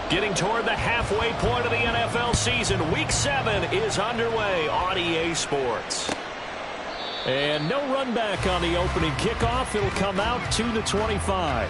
Getting toward the halfway point of the NFL season. Week 7 is underway on EA Sports. And no run back on the opening kickoff. It'll come out to the 25.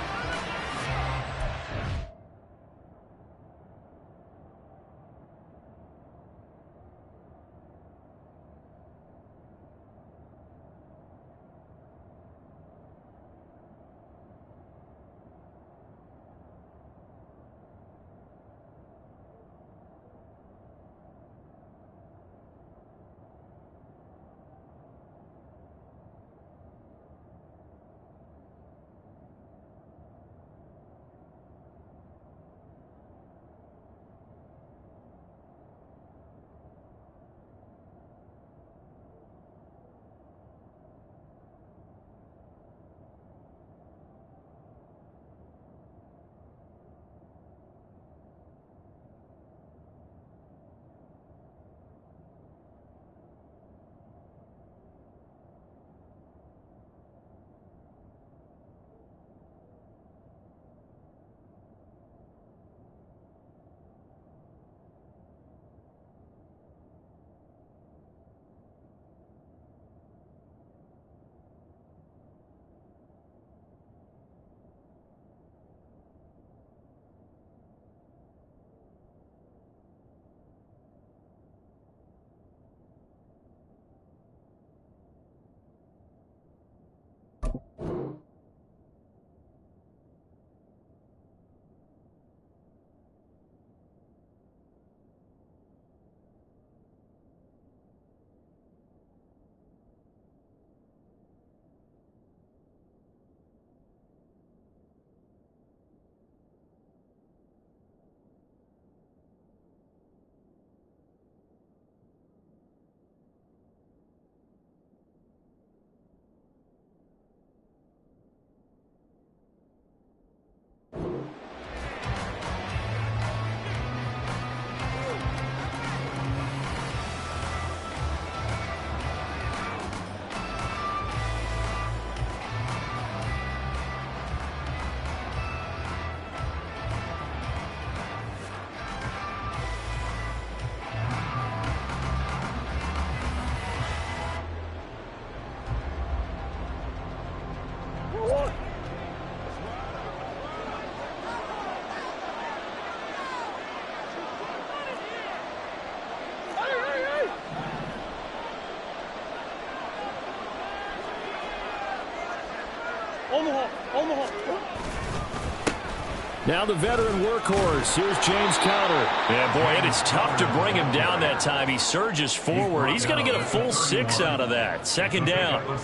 Now the veteran workhorse. Here's James Conner. Yeah, boy, it is tough to bring him down that time. He surges forward. He's going to get a full 6 out of that. Second down.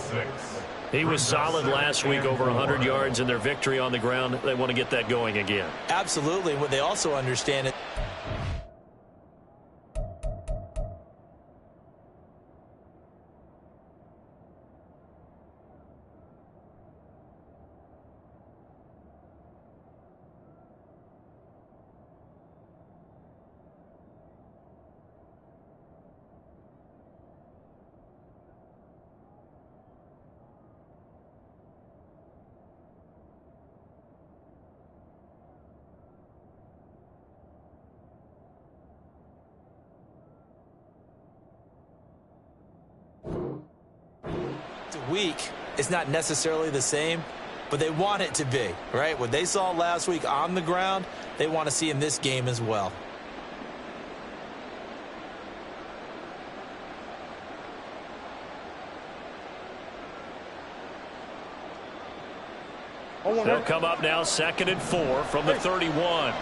He was solid last week, over 100 yards in their victory on the ground. They want to get that going again. Absolutely. What they also understand it. Week is not necessarily the same, but they want it to be, right? What they saw last week on the ground, they want to see in this game as well. They'll come up now, 2nd and 4 from the 31.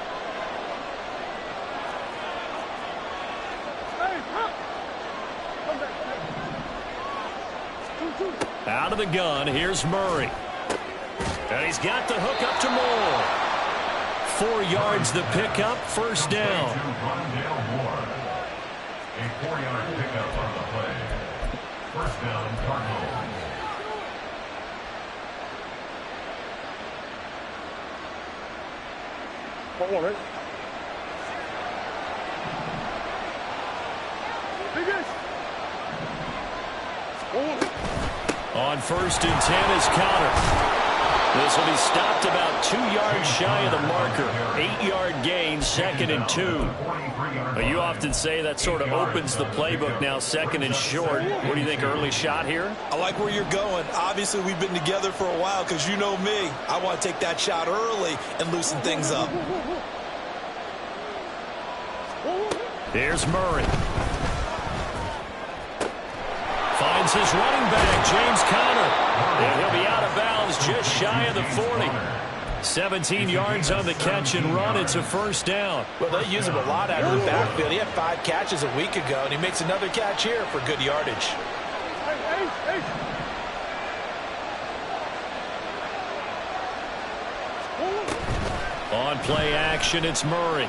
Out of the gun, here's Murray. And he's got the hook up to Moore. 4 yards the pickup, first down. A 4-yard pickup on the play. First down, Cardinals. On 1st and 10 is Conner. This will be stopped about 2 yards shy of the marker. 8-yard gain, 2nd and 2. Well, you often say that sort of opens the playbook now, 2nd and short. What do you think, early shot here? I like where you're going. Obviously, we've been together for a while because you know me. I want to take that shot early and loosen things up. Here's Murray. Finds his running back, James Conner. And he'll be out of bounds just shy of the 40. 17 yards on the catch and run. It's a first down. Well, they use him a lot out of the backfield. He had 5 catches a week ago, and he makes another catch here for good yardage. On play action, it's Murray.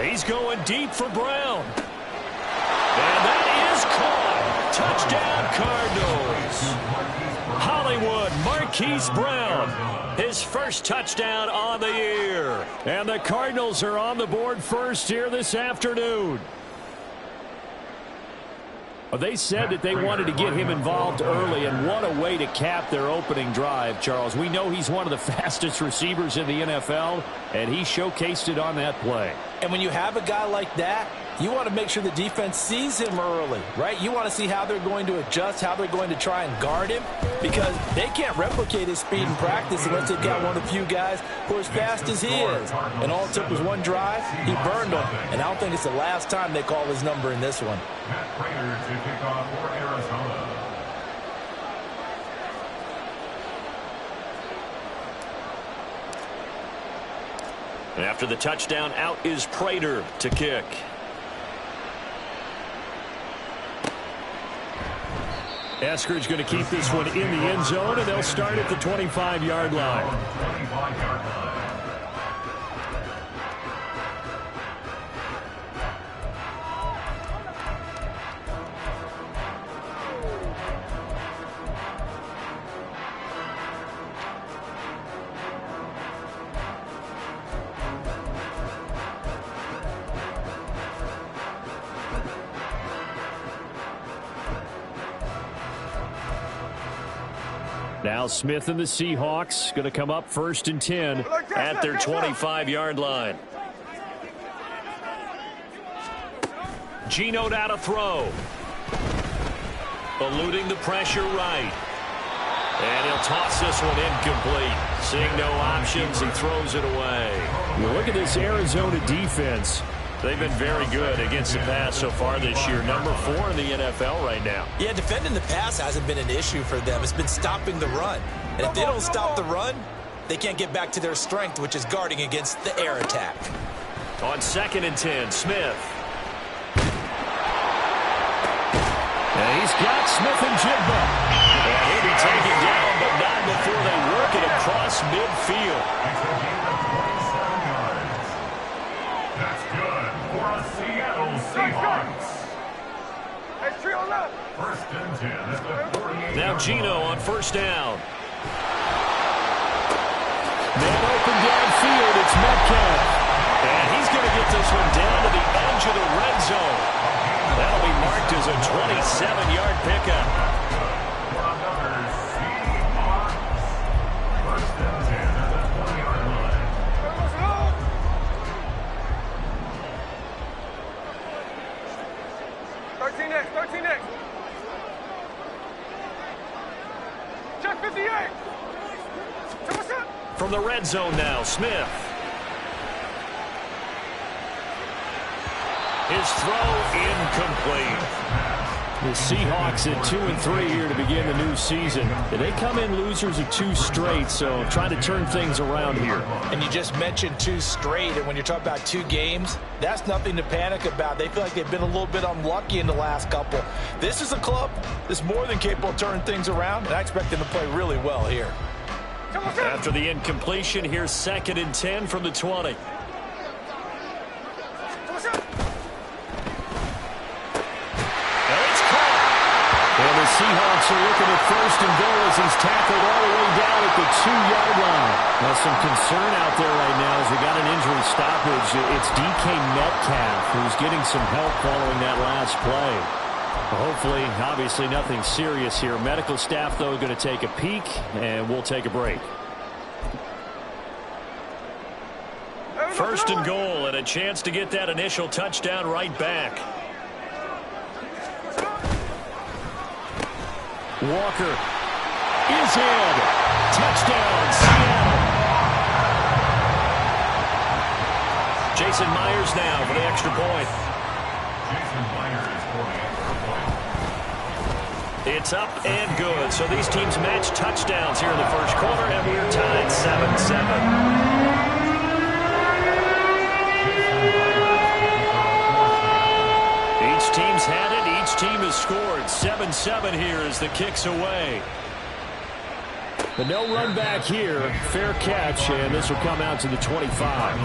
He's going deep for Brown. And that is caught. Touchdown, Cardinals. Hollywood, Marquise Brown. His first touchdown on the year. And the Cardinals are on the board first here this afternoon. They said that they wanted to get him involved early, and what a way to cap their opening drive, Charles. We know he's one of the fastest receivers in the NFL, and he showcased it on that play. And when you have a guy like that, you want to make sure the defense sees him early, right? You want to see how they're going to adjust, how they're going to try and guard him, because they can't replicate his speed in practice unless they've got one of the few guys who are as fast as he is. And all it took was one drive. He burned them, and I don't think it's the last time they call his number in this one. Matt Prater to kick off for Arizona. And after the touchdown, out is Prater to kick. Eskridge going to keep this one in the end zone, and they'll start at the 25-yard line. 25-yard line. Now Smith and the Seahawks going to come up 1st and 10 at their 25-yard line. Geno out to throw. Eluding the pressure right. And he'll toss this one incomplete. Seeing no options, he throws it away. You look at this Arizona defense. They've been very good against the pass so far this year. Number 4 in the NFL right now. Yeah, defending the pass hasn't been an issue for them. It's been stopping the run. And if they don't stop the run, they can't get back to their strength, which is guarding against the air attack. On 2nd and 10, Smith. And he's got Smith-Njigba. And he'll be taken down, but not before they work it across midfield. That's good for a Seattle Seahawks. 1st and 10 at the 48. Now Geno on 1st down. Man open downfield, it's Metcalf. And he's going to get this one down to the edge of the red zone. That'll be marked as a 27-yard pickup. For another Seahawks. 1st and 10 at the 20-yard line. 13 next. Check 58. From the red zone now, Smith. His throw incomplete. The Seahawks at 2-3 here to begin the new season. They come in losers of 2 straight, so trying to turn things around here. And you just mentioned 2 straight, and when you're talking about 2 games, that's nothing to panic about. They feel like they've been a little bit unlucky in the last couple. This is a club that's more than capable of turning things around, and I expect them to play really well here. After the incompletion, here's 2nd and 10 from the 20. And the Seahawks are looking at 1st and goal as he's tackled all the way down at the 2-yard line. Now some concern out there right now as we got an injury stoppage. It's DK Metcalf who's getting some help following that last play. Hopefully, obviously nothing serious here. Medical staff, though, going to take a peek, and we'll take a break. First and goal, and a chance to get that initial touchdown right back. Walker is in. Touchdown, Seattle. Jason Myers now for the extra point. Jason Myers for the extra point. It's up and good. So these teams match touchdowns here in the first quarter, and we're tied 7-7. Each team's had it. Each team has scored. 7-7 here as the kick's away. But no run back here. Fair catch, and this will come out to the 25.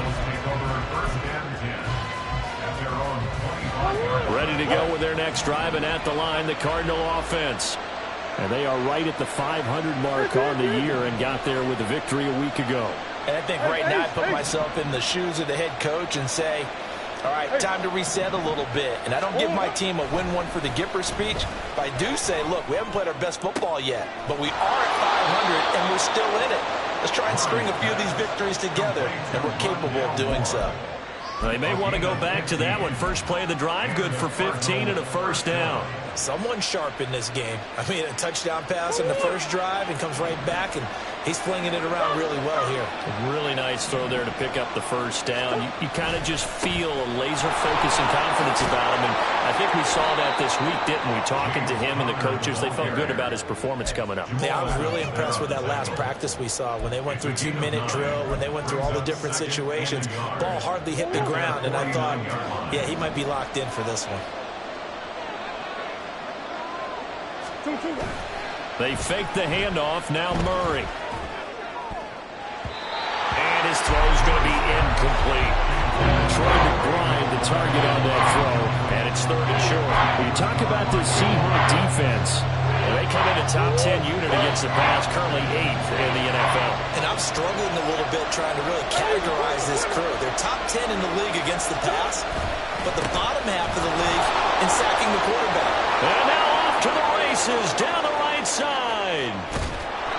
Ready to go with their next drive, and at the line, the Cardinal offense. And they are right at the 500 mark on the year and got there with a victory a week ago. And I think right now I put myself in the shoes of the head coach and say, all right, time to reset a little bit. And I don't give my team a win one for the Gipper speech, but I do say, look, we haven't played our best football yet, but we are at 500 and we're still in it. Let's try and string a few of these victories together, and we're capable of doing so. They may want to go back to that one. First play of the drive, good for 15 and a first down. Someone sharp in this game. I mean, a touchdown pass in the first drive and comes right back, and he's flinging it around really well here. A really nice throw there to pick up the first down. You kind of just feel a laser focus and confidence about him, and I think we saw that this week, didn't we? Talking to him and the coaches, they felt good about his performance coming up. Yeah, I was really impressed with that last practice we saw when they went through 2-minute drill, when they went through all the different situations. Ball hardly hit the ground, and I thought, yeah, he might be locked in for this one. They fake the handoff. Now Murray. And his throw's going to be incomplete. Troy McBride, the target on that throw. And it's third and short. When you talk about this Seahawk defense, they come in a top 10 unit against the pass, currently 8th in the NFL. And I'm struggling a little bit trying to really categorize this crew. They're top 10 in the league against the pass, but the bottom half of the league in sacking the quarterback. And now off to the races down the right side.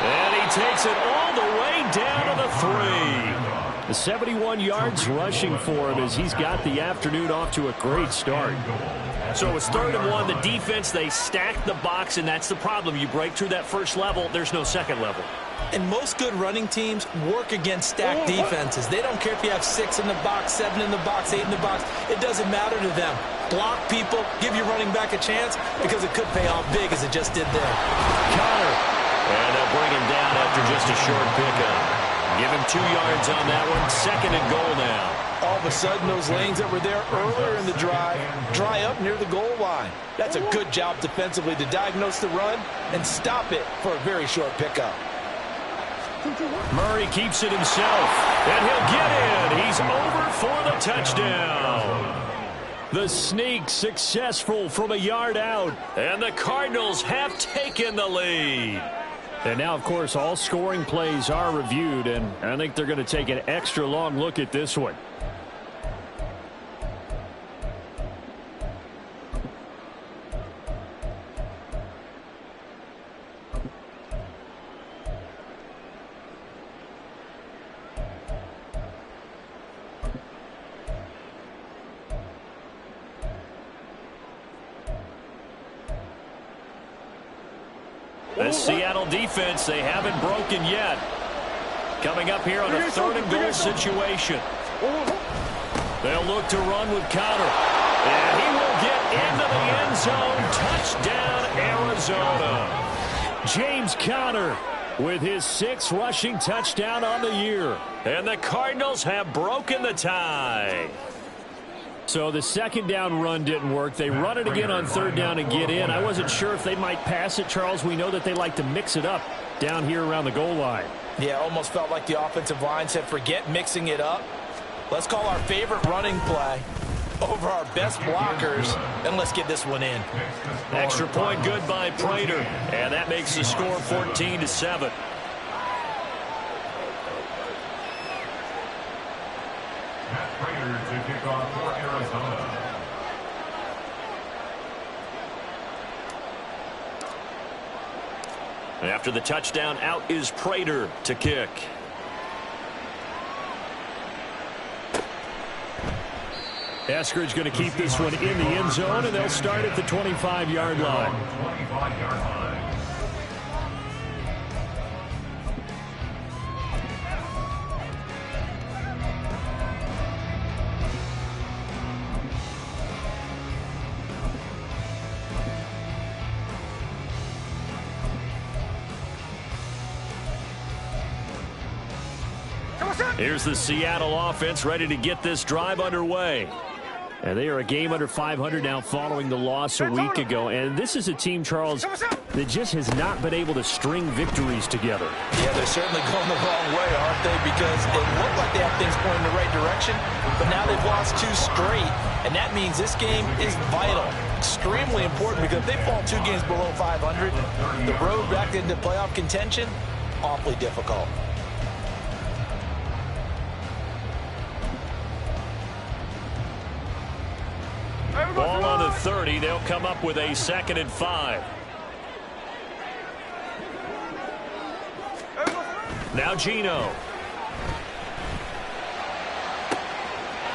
And he takes it all the way down to the 3. The 71 yards rushing for him as he's got the afternoon off to a great start. So it's 3rd and 1. The defense, they stack the box, and that's the problem. You break through that first level, there's no second level. And most good running teams work against stacked defenses. They don't care if you have 6 in the box, 7 in the box, 8 in the box. It doesn't matter to them. Block people, give your running back a chance, because it could pay off big as it just did there. Connor. And they'll bring him down after just a short pickup. Give him 2 yards on that one. 2nd and goal now. All of a sudden, those lanes that were there earlier in the drive dry up near the goal line. That's a good job defensively to diagnose the run and stop it for a very short pickup. Murray keeps it himself, and he'll get in. He's over for the touchdown. The sneak successful from a yard out. And the Cardinals have taken the lead. And now, of course, all scoring plays are reviewed, and I think they're going to take an extra long look at this one. The Seattle defense, they haven't broken yet. Coming up here on a 3rd and goal situation. They'll look to run with Connor. And he will get into the end zone. Touchdown, Arizona. James Conner with his 6th rushing touchdown on the year. And the Cardinals have broken the tie. So the 2nd down run didn't work. They run it again on 3rd down and get in. I wasn't sure if they might pass it, Charles. We know that they like to mix it up down here around the goal line. Yeah, almost felt like the offensive line said, forget mixing it up. Let's call our favorite running play over our best blockers, and let's get this one in. Extra point good by Prater, and that makes the score 14-7. Matt Prater to kick off for Arizona. After the touchdown, out is Prater to kick. Eskridge going to keep this one in the end zone, and they'll start at the 25-yard line. 25-yard line. Here's the Seattle offense ready to get this drive underway. And they are a game under 500 now following the loss a week ago. And this is a team, Charles, that just has not been able to string victories together. Yeah, they're certainly going the wrong way, aren't they? Because it looked like they have things going in the right direction, but now they've lost 2 straight. And that means this game is vital, extremely important, because if they fall 2 games below 500, the road back into playoff contention, awfully difficult. Ball on the 30. They'll come up with a 2nd and 5. Now Geno.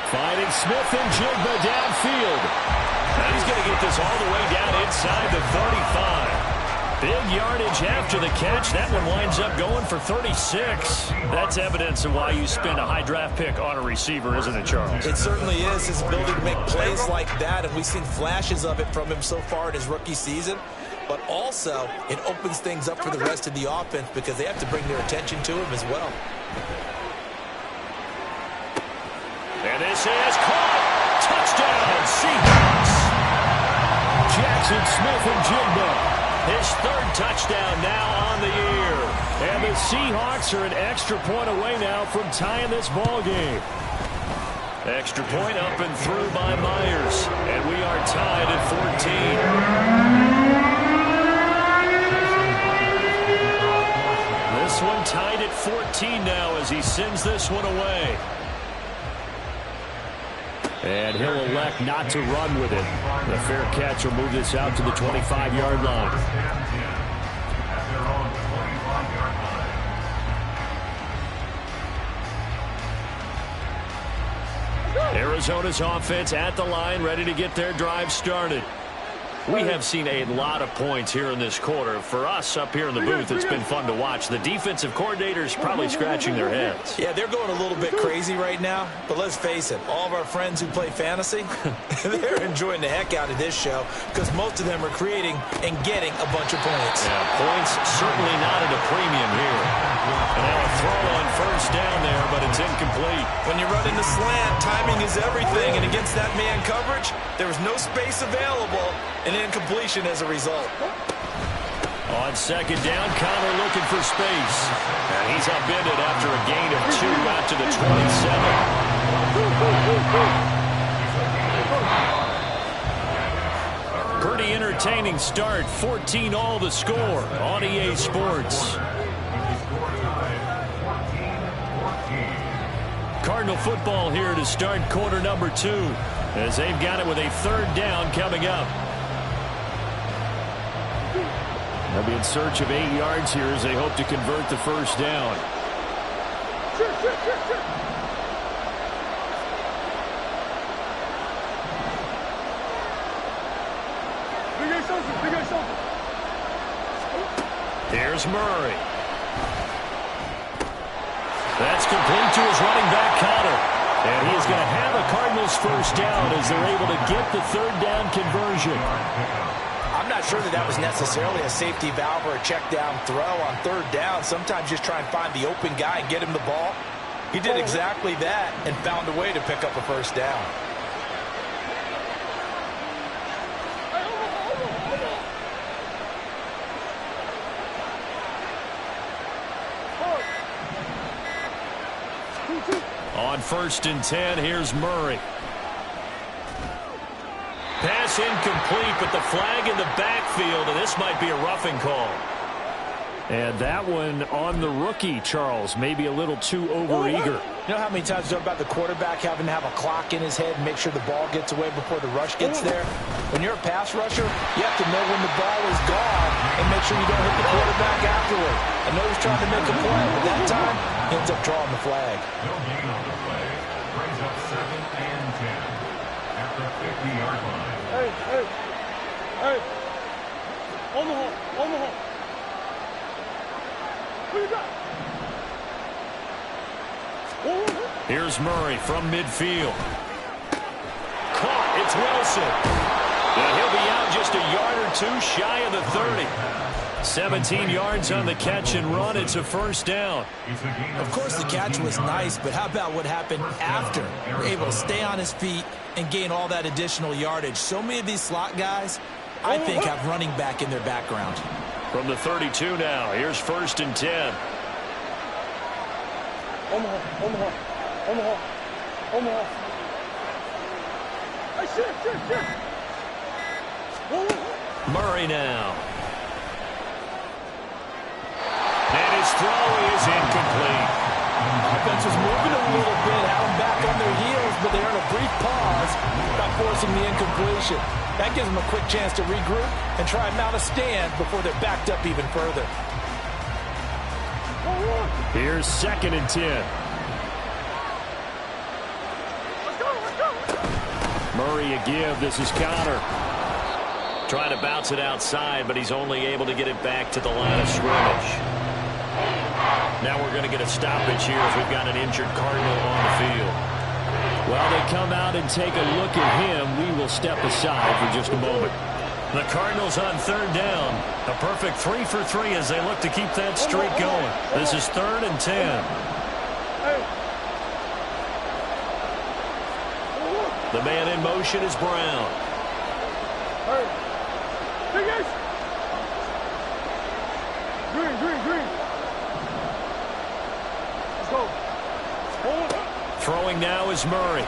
Finding Smith and Jigba downfield. And he's going to get this all the way down inside the 35. Big yardage after the catch. That one winds up going for 36. That's evidence of why you spend a high draft pick on a receiver, isn't it, Charles? It certainly is. His ability to make plays like that, and we've seen flashes of it from him so far in his rookie season. But also, it opens things up for the rest of the offense because they have to bring their attention to him as well. And this is caught. Touchdown, Seahawks. Jackson Smith and Jigba. His 3rd touchdown now on the year. And the Seahawks are an extra point away now from tying this ball game. Extra point up and through by Myers. And we are tied at 14. This one tied at 14 now as he sends this one away. And he'll elect not to run with it. The fair catch will move this out to the 25-yard line. Arizona's offense at the line, ready to get their drive started. We have seen a lot of points here in this quarter. For us up here in the booth, it's been fun to watch. The defensive coordinators probably scratching their heads. Yeah, they're going a little bit crazy right now. But let's face it, all of our friends who play fantasy, they're enjoying the heck out of this show because most of them are creating and getting a bunch of points. Yeah, points certainly not at a premium here. And now a throw on 1st down there, but it's incomplete. When you run in the slant, timing is everything. And against that man coverage, there was no space available. An incompletion as a result. On 2nd down, Connor looking for space. And he's upended after a gain of 2 out to the 27. Pretty entertaining start. 14-all the score on EA Sports. Cardinal football here to start quarter number 2 as they've got it with a 3rd down coming up. They'll be in search of 8 yards here as they hope to convert the 1st down. Here's Murray. That's complete to his running back, Connor. And he is going to have a Cardinals 1st down as they're able to get the 3rd down conversion. I'm not sure that was necessarily a safety valve or a check down throw on 3rd down. Sometimes just try and find the open guy and get him the ball. He did exactly that and found a way to pick up a 1st down. On 1st and 10, here's Murray. Pass incomplete, but the flag in the backfield, and this might be a roughing call. And that one on the rookie, Charles, maybe a little too overeager. You know how many times you talk about the quarterback having to have a clock in his head and make sure the ball gets away before the rush gets there? When you're a pass rusher, you have to know when the ball is gone and make sure you don't hit the quarterback afterward. I know he's trying to make a play, but that time he ends up drawing the flag. No gain on the play. Brings up 2nd and 10 at the 50-yard line. Hey. Omaha. Who you got? Here's Murray from midfield. Caught. It's Wilson. And he'll be out just a yard or two shy of the 30. 17 yards on the catch and run. It's a first down. Of course, the catch was nice, but how about what happened after? Able to stay on his feet and gain all that additional yardage. So many of these slot guys, I think, have running back in their background. From the 32 now, here's 1st and 10. Omaha. Hey, shit. Murray now. And his throw is incomplete. Offense was moving a little bit, had them back on their heels, but they earned a brief pause by forcing the incompletion. That gives them a quick chance to regroup and try and mount a stand before they're backed up even further. Here's 2nd and 10. Let's go. Murray a give. This is Connor. Trying to bounce it outside, but he's only able to get it back to the line of scrimmage. Now we're going to get a stoppage here as we've got an injured Cardinal on the field. While they come out and take a look at him, we will step aside for just a moment. The Cardinals on 3rd down. A perfect 3 for 3 as they look to keep that streak going. This is 3rd and 10. The man in motion is Brown. Big Ace. Green. Let's go. Throwing now is Murray.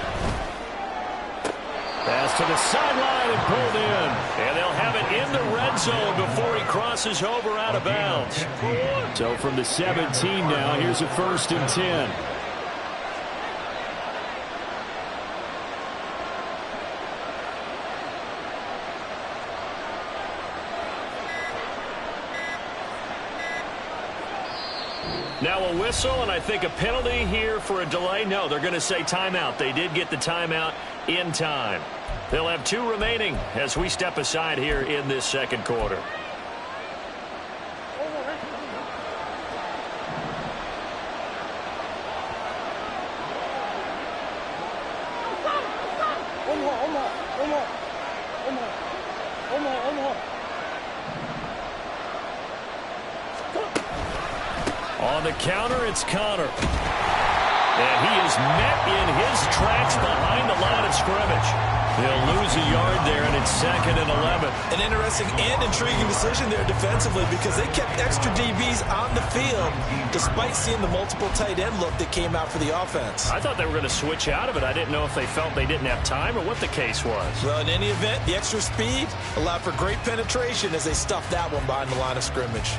Pass to the sideline and pulled in. And they'll have it in the red zone before he crosses over out of bounds. So from the 17 now, here's a 1st and 10. Now a whistle, and I think a penalty here for a delay. No, they're going to say timeout. They did get the timeout in time. They'll have 2 remaining as we step aside here in this 2nd quarter. Omaha. On the counter, it's Connor. And he is met in his tracks behind the line of scrimmage. He'll lose a yard there, and it's 2nd and 11. An interesting and intriguing decision there defensively because they kept extra DBs on the field despite seeing the multiple tight end look that came out for the offense. I thought they were going to switch out of it. I didn't know if they felt they didn't have time or what the case was. Well, in any event, the extra speed allowed for great penetration as they stuffed that one behind the line of scrimmage.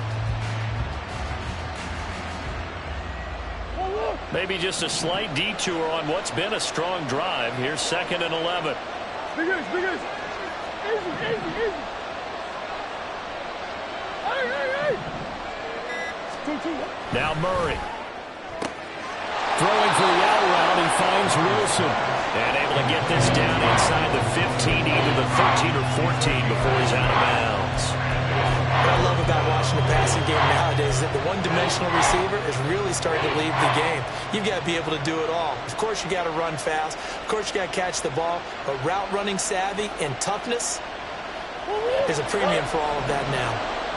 Maybe just a slight detour on what's been a strong drive. Here's 2nd and 11. Big Ace. Easy. Hey. 2-2. Now Murray. Throwing for the out route, he finds Wilson. And able to get this down inside the 15, either the 13 or 14 before he's out of bounds. What I love about watching the passing game nowadays is that the one-dimensional receiver is really starting to lead the game. You've got to be able to do it all. Of course, you got to run fast. Of course, you got to catch the ball. But route running savvy and toughness is a premium for all of that now.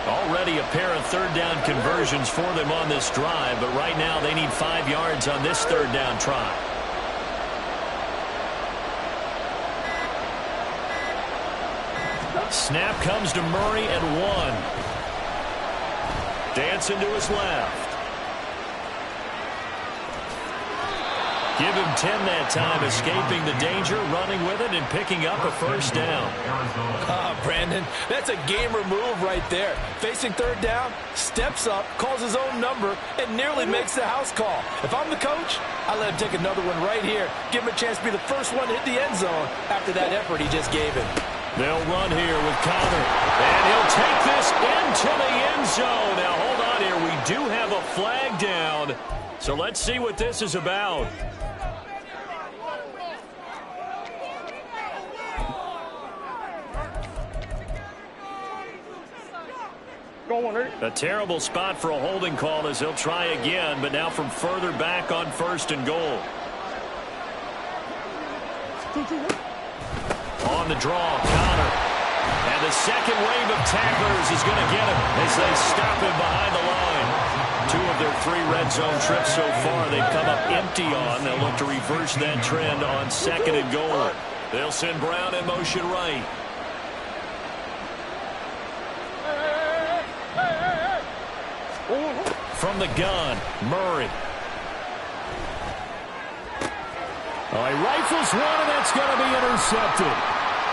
Already a pair of 3rd down conversions for them on this drive, but right now they need 5 yards on this 3rd down try. Snap comes to Murray at 1. Dancing to his left. Give him 10 that time, escaping the danger, running with it, and picking up a first down. Brandon, that's a gamer move right there. Facing third down, steps up, calls his own number, and nearly makes the house call. If I'm the coach, I let him take another one right here. Give him a chance to be the first one to hit the end zone after that effort he just gave him. They'll run here with Connor, and he'll take this into the end zone. Now, hold on here. We do have a flag down, so let's see what this is about. A terrible spot for a holding call as he'll try again, but now from further back on first and goal. On the draw, Connor. And the second wave of tacklers is going to get him as they stop him behind the line. 2 of their 3 red zone trips so far they've come up empty on. They'll look to reverse that trend on second and goal. They'll send Brown in motion right. From the gun, Murray. Oh, he rifles one, and that's going to be intercepted.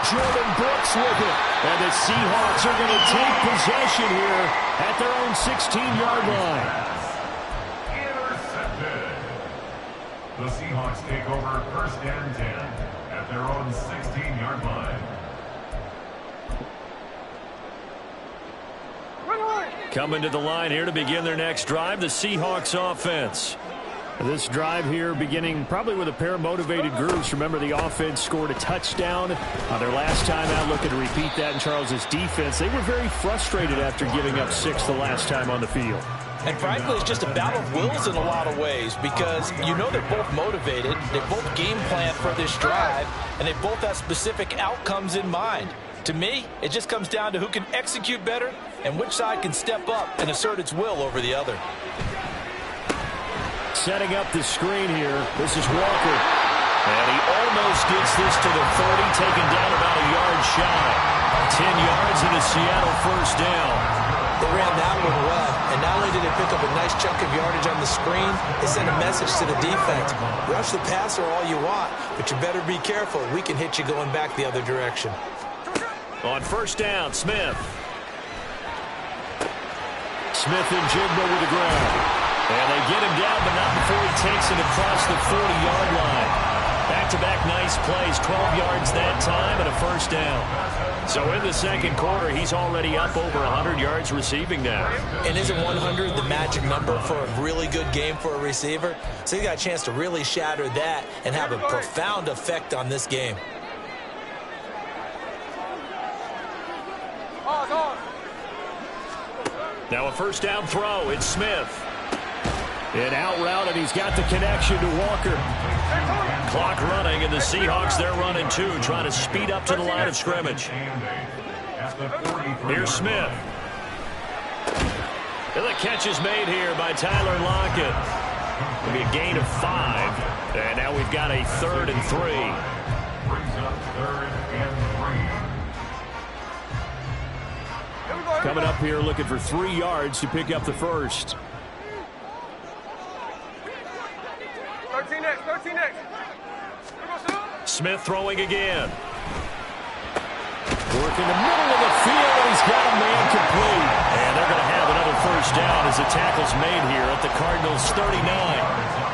Jordan Brooks with it. And the Seahawks are going to take possession here at their own 16-yard line. Intercepted. The Seahawks take over first and 10 at their own 16-yard line. Coming to the line here to begin their next drive, the Seahawks offense. This drive here beginning probably with a pair of motivated groups. Remember, the offense scored a touchdown on their last time out. Looking to repeat that in Charles's defense. They were very frustrated after giving up 6 the last time on the field. And frankly, it's just a battle of wills in a lot of ways because you know they're both motivated, they both game plan for this drive, and they both have specific outcomes in mind. To me, it just comes down to who can execute better and which side can step up and assert its will over the other. Setting up the screen here, this is Walker. And he almost gets this to the 30, taken down about a yard shy. 10 yards and a Seattle first down. They ran that one well, and not only did they pick up a nice chunk of yardage on the screen, they sent a message to the defense. Rush the passer all you want, but you better be careful. We can hit you going back the other direction. On first down, Smith. Smith and Jigba with the ground. And they get him down, but not before he takes it across the 40-yard line. Back-to-back nice plays, 12 yards that time and a first down. So in the second quarter, he's already up over 100 yards receiving now. And isn't 100 the magic number for a really good game for a receiver? So he got a chance to really shatter that and have a profound effect on this game. Now a first down throw. It's Smith. An out route, and he's got the connection to Walker. Clock running, and the Seahawks, they're running too, trying to speed up to the line of scrimmage. Here's Smith. And the catch is made here by Tyler Lockett. It'll be a gain of 5. And now we've got a 3rd and 3. Brings up 3rd and 3. Coming up here looking for 3 yards to pick up the first. 13 next. Smith throwing again. Working the middle of the field, and he's got a man complete. And they're going to have another first down as the tackle's made here at the Cardinals' 39.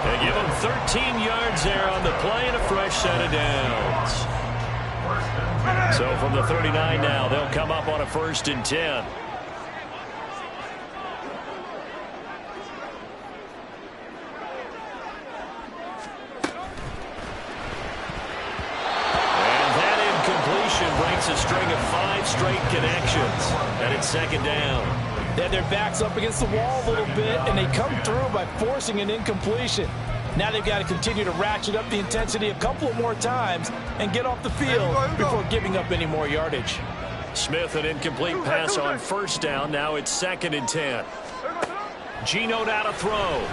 They give them 13 yards there on the play and a fresh set of downs. So from the 39 now, they'll come up on a 1st and 10. Breaks a string of 5 straight connections, and it's 2nd down. They had their backs up against the wall a little bit, and they come through by forcing an incompletion. Now they've got to continue to ratchet up the intensity a couple of more times and get off the field before giving up any more yardage. Smith, an incomplete pass on first down. Now it's 2nd and 10. Geno now to throw.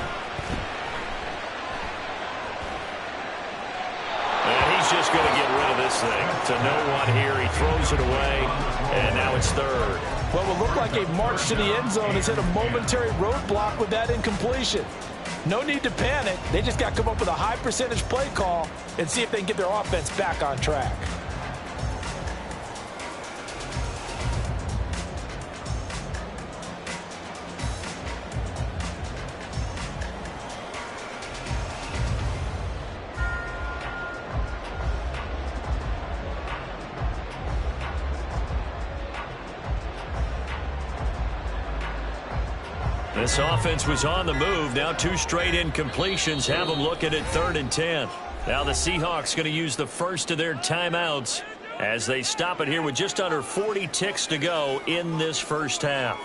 And he's just going to get rid of this thing. To no one here. He throws it away, and now it's 3rd. What will look like a march to the end zone has hit a momentary roadblock with that incompletion. No need to panic. They just got to come up with a high percentage play call and see if they can get their offense back on track. This offense was on the move. Now 2 straight incompletions have them looking at 3rd and 10. Now the Seahawks going to use the first of their timeouts as they stop it here with just under 40 ticks to go in this first half.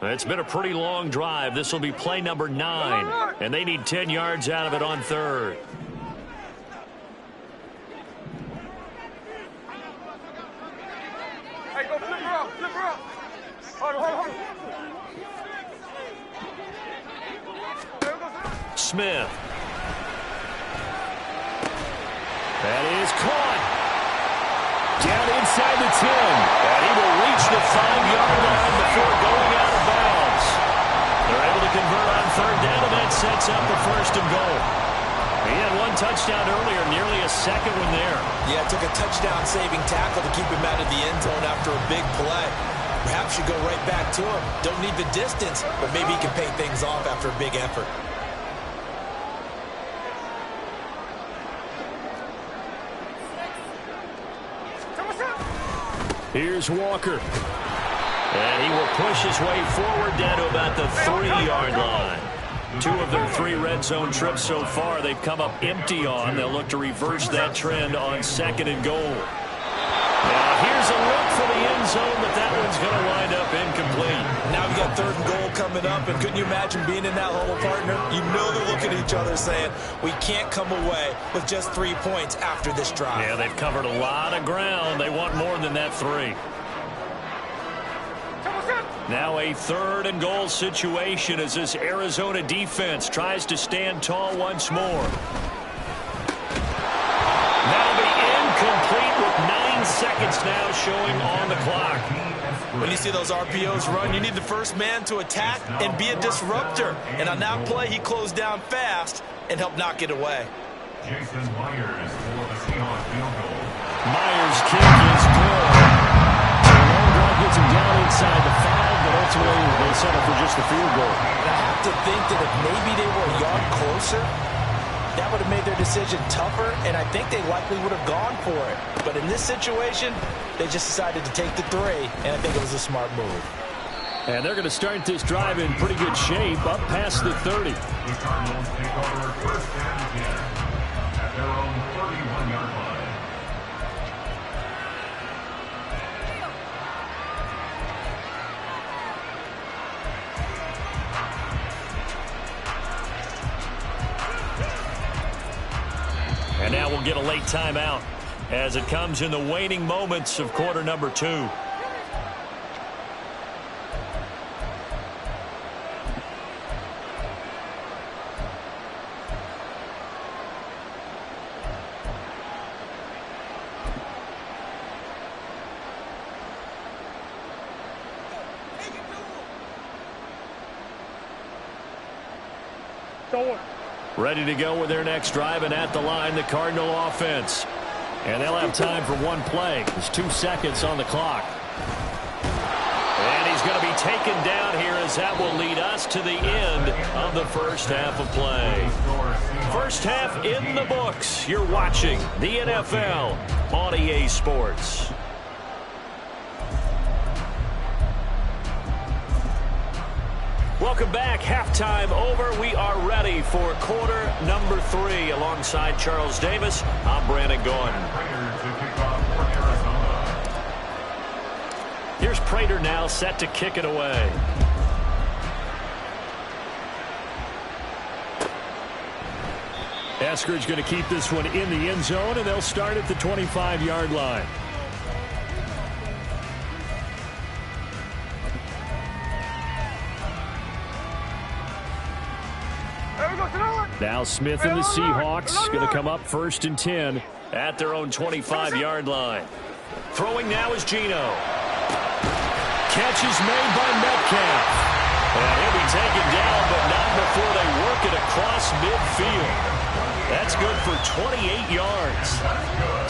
It's been a pretty long drive. This will be play number 9, and they need 10 yards out of it on 3rd. Hey, go flip her up, flip her up. Hold on. Smith. That is caught. Down inside the 10. And he will reach the 5-yard line before going out of bounds. They're able to convert on 3rd down, and that sets up the 1st and goal. He had 1 touchdown earlier, nearly a second one there. Yeah, it took a touchdown-saving tackle to keep him out of the end zone after a big play. Perhaps you go right back to him. Don't need the distance, but maybe he can pay things off after a big effort. Here's Walker. And he will push his way forward down to about the 3-yard line. 2 of their 3 red zone trips so far they've come up empty on. They'll look to reverse that trend on 2nd and goal. Now here's a look for the end zone, but that one's going to wind up incomplete. Now we got 3rd and goal coming up, and couldn't you imagine being in that huddle, partner? You know they're looking at each other saying, we can't come away with just 3 points after this drive. Yeah, they've covered a lot of ground. They want more than that 3. Now a 3rd and goal situation as this Arizona defense tries to stand tall once more. That'll be incomplete with 9 seconds now showing on the clock. When you see those RPOs run, you need the first man to attack and be a disruptor. And on that play, he closed down fast and helped knock it away. Jason Myers for the Seahawks field goal. Myers' kick is good. So long drive gets him down inside the 5, but ultimately they settle for just the field goal. And I have to think that if maybe they were a yard closer, that would have made their decision tougher, and I think they likely would have gone for it. But in this situation, they just decided to take the 3, and I think it was a smart move. And they're going to start this drive in pretty good shape, up past the 30. The Cardinals take over 1st and 10 at their own 31-yard line. And now we'll get a late timeout as it comes in the waning moments of quarter number 2. Ready to go with their next drive, and at the line, the Cardinal offense. And they'll have time for 1 play. There's 2 seconds on the clock. And he's going to be taken down here as that will lead us to the end of the first half of play. First half in the books. You're watching the NFL on EA Sports. Welcome back. Halftime over. We are ready for quarter number 3. Alongside Charles Davis, I'm Brandon Gordon. Here's Prater now set to kick it away. Eskridge going to keep this one in the end zone, and they'll start at the 25-yard line. There we go, to the line. Now Smith and the Seahawks going to come up 1st and 10 at their own 25-yard line. Throwing now is Geno. Catch is made by Metcalf. And he'll be taken down, but not before they work it across midfield. That's good for 28 yards.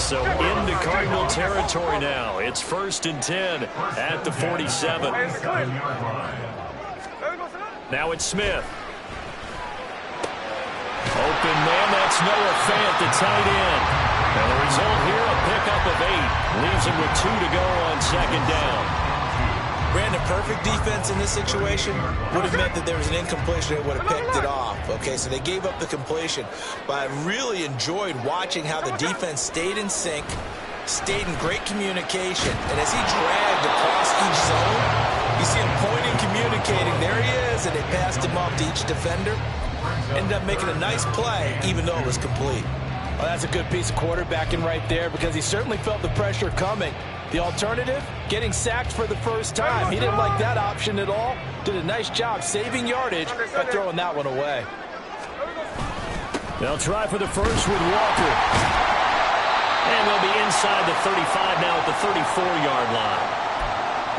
So into Cardinal territory now. It's 1st and 10 at the 47. Now it's Smith. Open man, that's Noah Fant, the tight end. And the result here, a pickup of 8. Leaves him with 2 to go on 2nd down. Brandon, perfect defense in this situation would have meant that there was an incompletion. They would have picked it off. Okay, so they gave up the completion. But I really enjoyed watching how the defense stayed in sync, stayed in great communication. And as he dragged across each zone, you see him pointing, communicating. There he is, and they passed him off to each defender. Ended up making a nice play, even though it was complete. Well, that's a good piece of quarterbacking right there because he certainly felt the pressure coming. The alternative, getting sacked for the first time. He didn't like that option at all. Did a nice job saving yardage by throwing that one away. They'll try for the first with Walker. And they'll be inside the 35 now at the 34-yard line.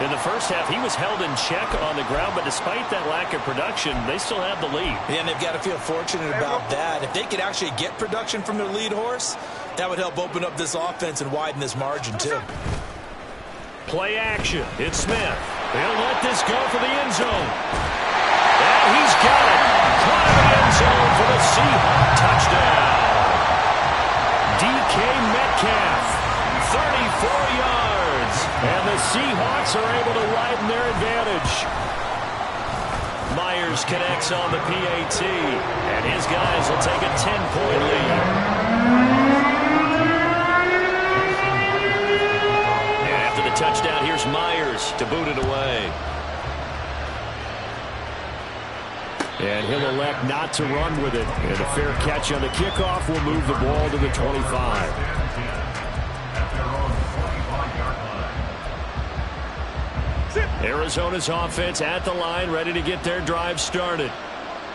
In the first half, he was held in check on the ground, but despite that lack of production, they still have the lead. Yeah, and they've got to feel fortunate about that. If they could actually get production from their lead horse, that would help open up this offense and widen this margin, too. Play action. It's Smith. They'll let this go for the end zone. And he's got it. Caught in the end zone for the Seahawks touchdown. DK Metcalf, 34 yards. And the Seahawks are able to widen their advantage. Myers connects on the PAT. And his guys will take a 10-point lead. Touchdown, here's Myers to boot it away. And he'll elect not to run with it. And a fair catch on the kickoff will move the ball to the 25. Arizona's offense at the line, ready to get their drive started.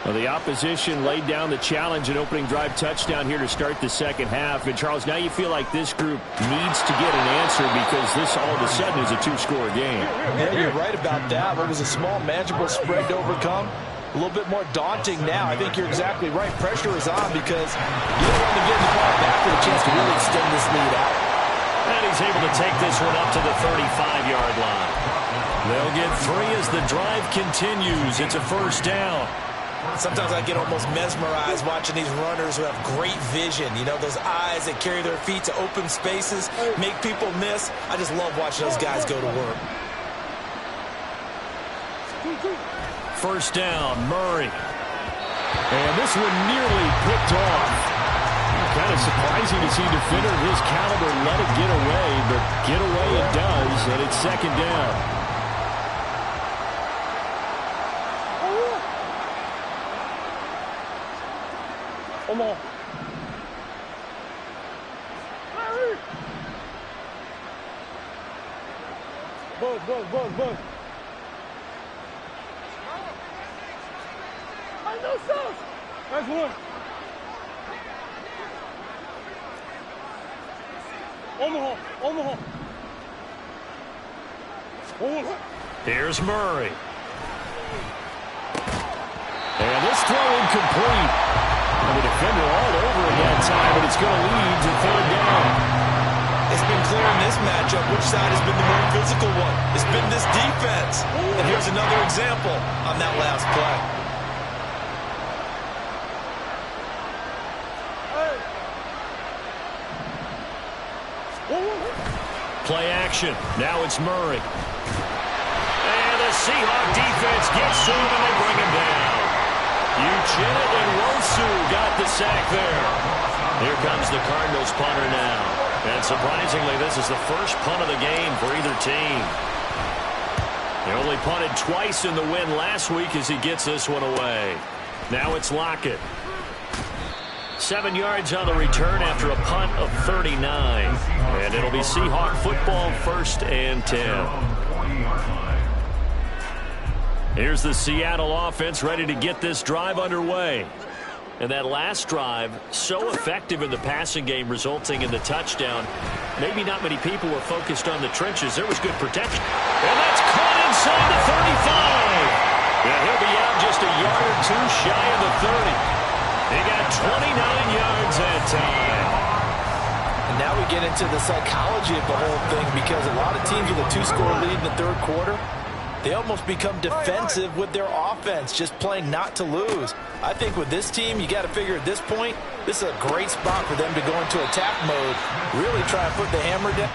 Well, the opposition laid down the challenge and opening drive touchdown here to start the second half. And, Charles, now you feel like this group needs to get an answer because this all of a sudden is a 2-score game. Yeah, you're right about that. What was a small, manageable spread to overcome? A little bit more daunting now. I think you're exactly right. Pressure is on because you don't want to get the ball back for a chance to really extend this lead out. And he's able to take this one up to the 35-yard line. They'll get 3 as the drive continues. It's a first down. Sometimes I get almost mesmerized watching these runners who have great vision. You know, those eyes that carry their feet to open spaces, make people miss. I just love watching those guys go to work. First down, Murray. And this one nearly picked off. Kind of surprising to see a defender of his caliber let it get away, but get away it does, and it's second down. Come on. Buzz. I know so. That's one. Omaha. Here's Murray. And this throw incomplete. And the defender all over it that time, but it's going to lead to third down. It's been clear in this matchup which side has been the more physical one. It's been this defense. And here's another example on that last play. Play action. Now it's Murray. And the Seahawk defense gets to him and they bring him down. Uchenna and Nwosu got the sack there. Here comes the Cardinals punter now. And surprisingly, this is the first punt of the game for either team. He only punted twice in the win last week as he gets this one away. Now it's Lockett. 7 yards on the return after a punt of 39. And it'll be Seahawk football, 1st and 10. Here's the Seattle offense ready to get this drive underway. And that last drive, so effective in the passing game, resulting in the touchdown. Maybe not many people were focused on the trenches. There was good protection. And that's caught inside the 35. And he'll be out just a yard or two shy of the 30. He got 29 yards that time. And now we get into the psychology of the whole thing, because a lot of teams with a 2-score lead in the third quarter, they almost become defensive with their offense, just playing not to lose. I think with this team, you got to figure at this point, this is a great spot for them to go into attack mode, really try and put the hammer down.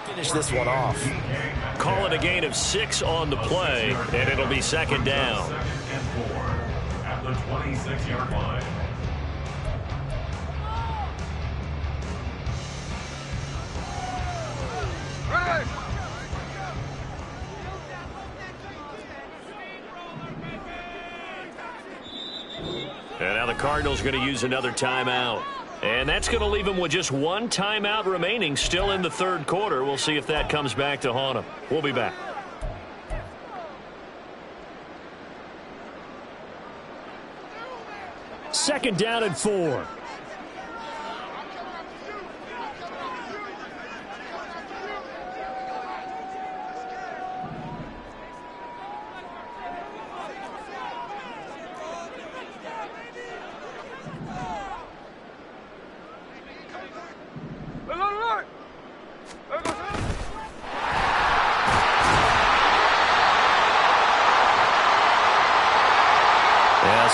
Finish this one off. Call it a gain of 6 on the play, and it'll be second down. Second and 4 at the 26-yard line. And now the Cardinals going to use another timeout. And that's going to leave them with just one timeout remaining still in the third quarter. We'll see if that comes back to haunt them. We'll be back. Second down and 4.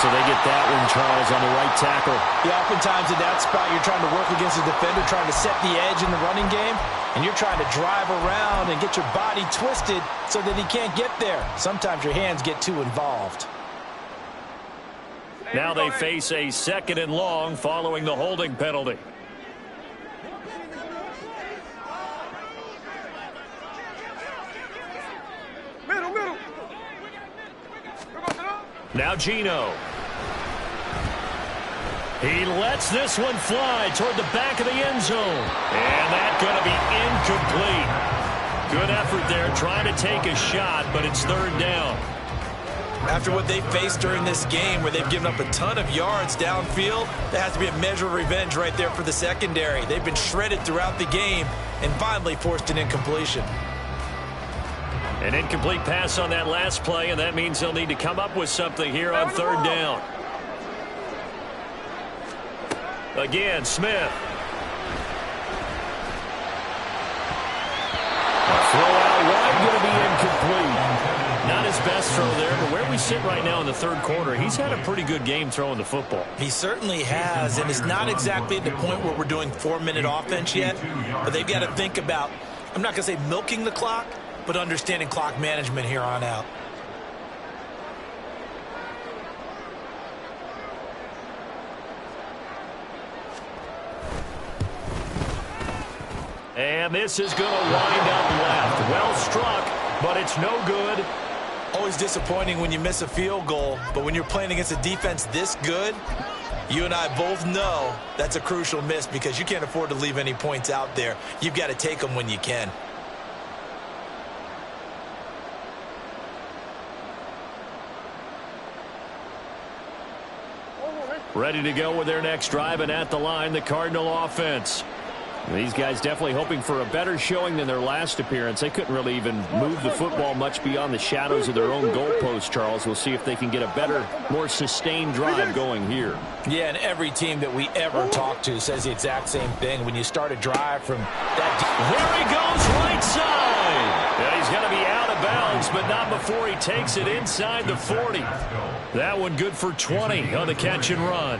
So they get that one, Charles, on the right tackle. Yeah, oftentimes in that spot, you're trying to work against a defender, trying to set the edge in the running game, and you're trying to drive around and get your body twisted so that he can't get there. Sometimes your hands get too involved. Now they face a second and long following the holding penalty. Now Geno. He lets this one fly toward the back of the end zone. And that's going to be incomplete. Good effort there trying to take a shot, but it's third down. After what they faced during this game where they've given up a ton of yards downfield, there has to be a measure of revenge right there for the secondary. They've been shredded throughout the game and finally forced an incompletion. An incomplete pass on that last play, and that means they'll need to come up with something here on third down. Again, Smith. A throw out wide, going to be incomplete. Not his best throw there, but where we sit right now in the third quarter, he's had a pretty good game throwing the football. He certainly has, and it's not exactly at the point where we're doing 4-minute offense yet, but they've got to think about, I'm not going to say milking the clock, but understanding clock management here on out. And this is going to wind up left. Well struck, but it's no good. Always disappointing when you miss a field goal, but when you're playing against a defense this good, you and I both know that's a crucial miss because you can't afford to leave any points out there. You've got to take them when you can. Ready to go with their next drive, and at the line, the Cardinal offense. These guys definitely hoping for a better showing than their last appearance. They couldn't really even move the football much beyond the shadows of their own goalpost, Charles. We'll see if they can get a better, more sustained drive going here. Yeah, and every team that we ever talk to says the exact same thing. When you start a drive from that... There he goes, right side. Yeah, he's going to be out of bounds, but not before he takes it inside the 40. That one good for 20 on the catch and run.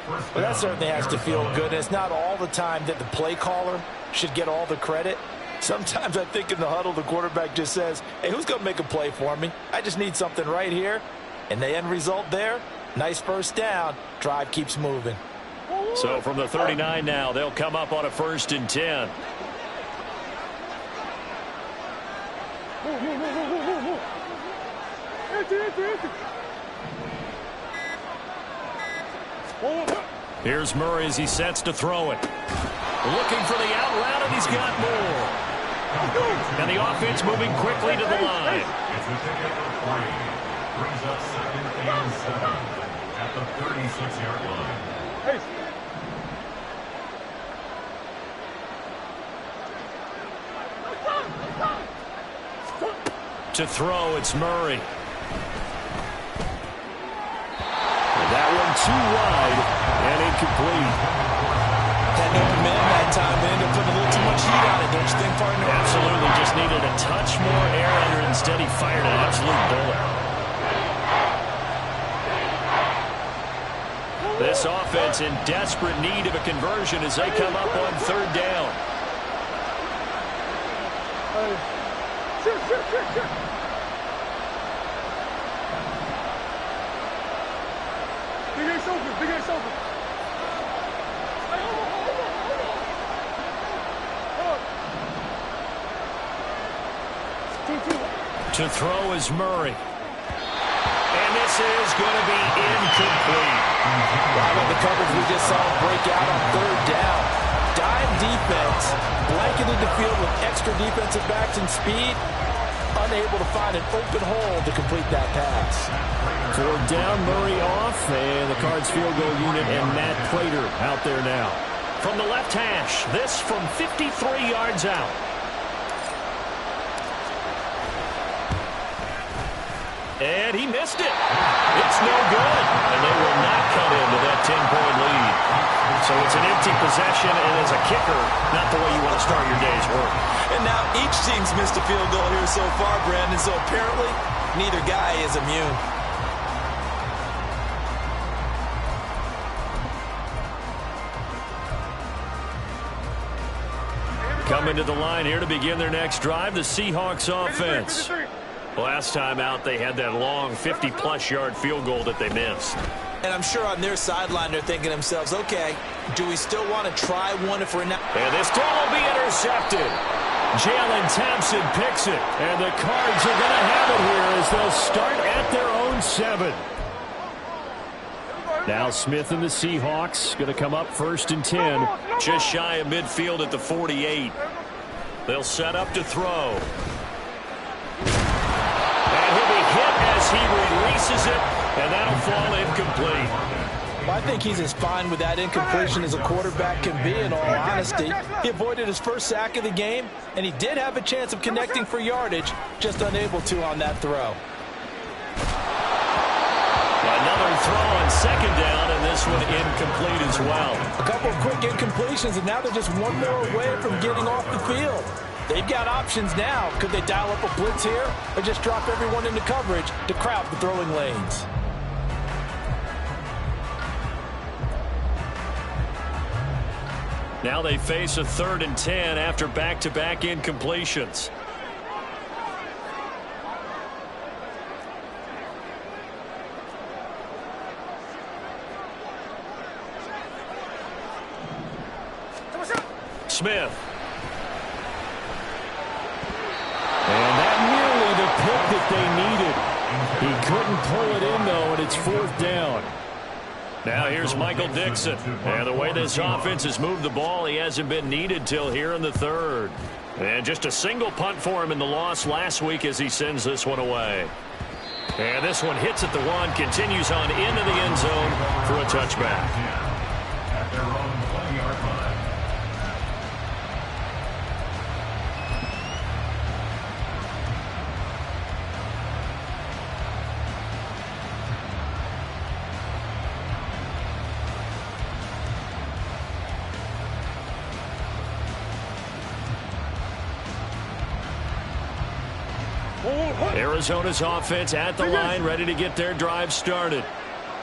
Well, that certainly has to feel good. And it's not all the time that the play caller should get all the credit. Sometimes I think in the huddle, the quarterback just says, hey, who's going to make a play for me? I just need something right here. And the end result there, nice first down. Drive keeps moving. So from the 39 now, they'll come up on a 1st and 10. Here's Murray as he sets to throw it. Looking for the out route, and he's got more. And the offense moving quickly to the line. It's the pick at the 3. Brings up 2nd and 7 at the 36-yard line. To throw, it's Murray. That one too wide and incomplete. Had no man that time. They ended up putting a little too much heat on it, don't you think, partner? Absolutely. Just needed a touch more air under it. Instead, he fired an absolute bullet. This offense in desperate need of a conversion as they come up on 3rd down. To throw is Murray. And this is going to be incomplete. Wow, the coverage we just saw break out on 3rd down. Dime defense, blanketed the field with extra defensive backs and speed, unable to find an open hole to complete that pass. 4th down, Murray off, and the Cards field goal unit and Matt Prater out there now. From the left hash, this from 53 yards out. And he missed it. It's no good. And they will not cut into that 10-point lead. So it's an empty possession, and as a kicker, not the way you want to start your day's work. And now each team's missed a field goal here so far, Brandon, so apparently neither guy is immune. Coming to the line here to begin their next drive, the Seahawks offense. Last time out, they had that long 50-plus yard field goal that they missed. And I'm sure on their sideline, they're thinking to themselves, okay, do we still want to try one if we're not? And this throw will be intercepted. Jalen Thompson picks it. And the Cards are going to have it here as they'll start at their own 7. Now Smith and the Seahawks going to come up 1st and 10. Just shy of midfield at the 48. They'll set up to throw. And he'll be hit as he releases it, and that'll fall incomplete. Well, I think he's as fine with that incompletion as a quarterback can be, in all honesty. He avoided his first sack of the game, and he did have a chance of connecting for yardage, just unable to on that throw. Another throw on 2nd down, and this one incomplete as well. A couple of quick incompletions, and now they're just one more away from getting off the field. They've got options now. Could they dial up a blitz here or just drop everyone into coverage to crowd the throwing lanes? Now they face a 3rd and 10 after back-to-back incompletions. Smith. And that nearly the pick that they needed. He couldn't pull it in, though, and it's 4th down. Now here's Michael Dixon. And the way this offense has moved the ball, he hasn't been needed till here in the 3rd. And just a single punt for him in the loss last week as he sends this one away. And this one hits at the 1, continues on into the end zone for a touchback. At their own 20-yard line. Arizona's offense at the line, ready to get their drive started.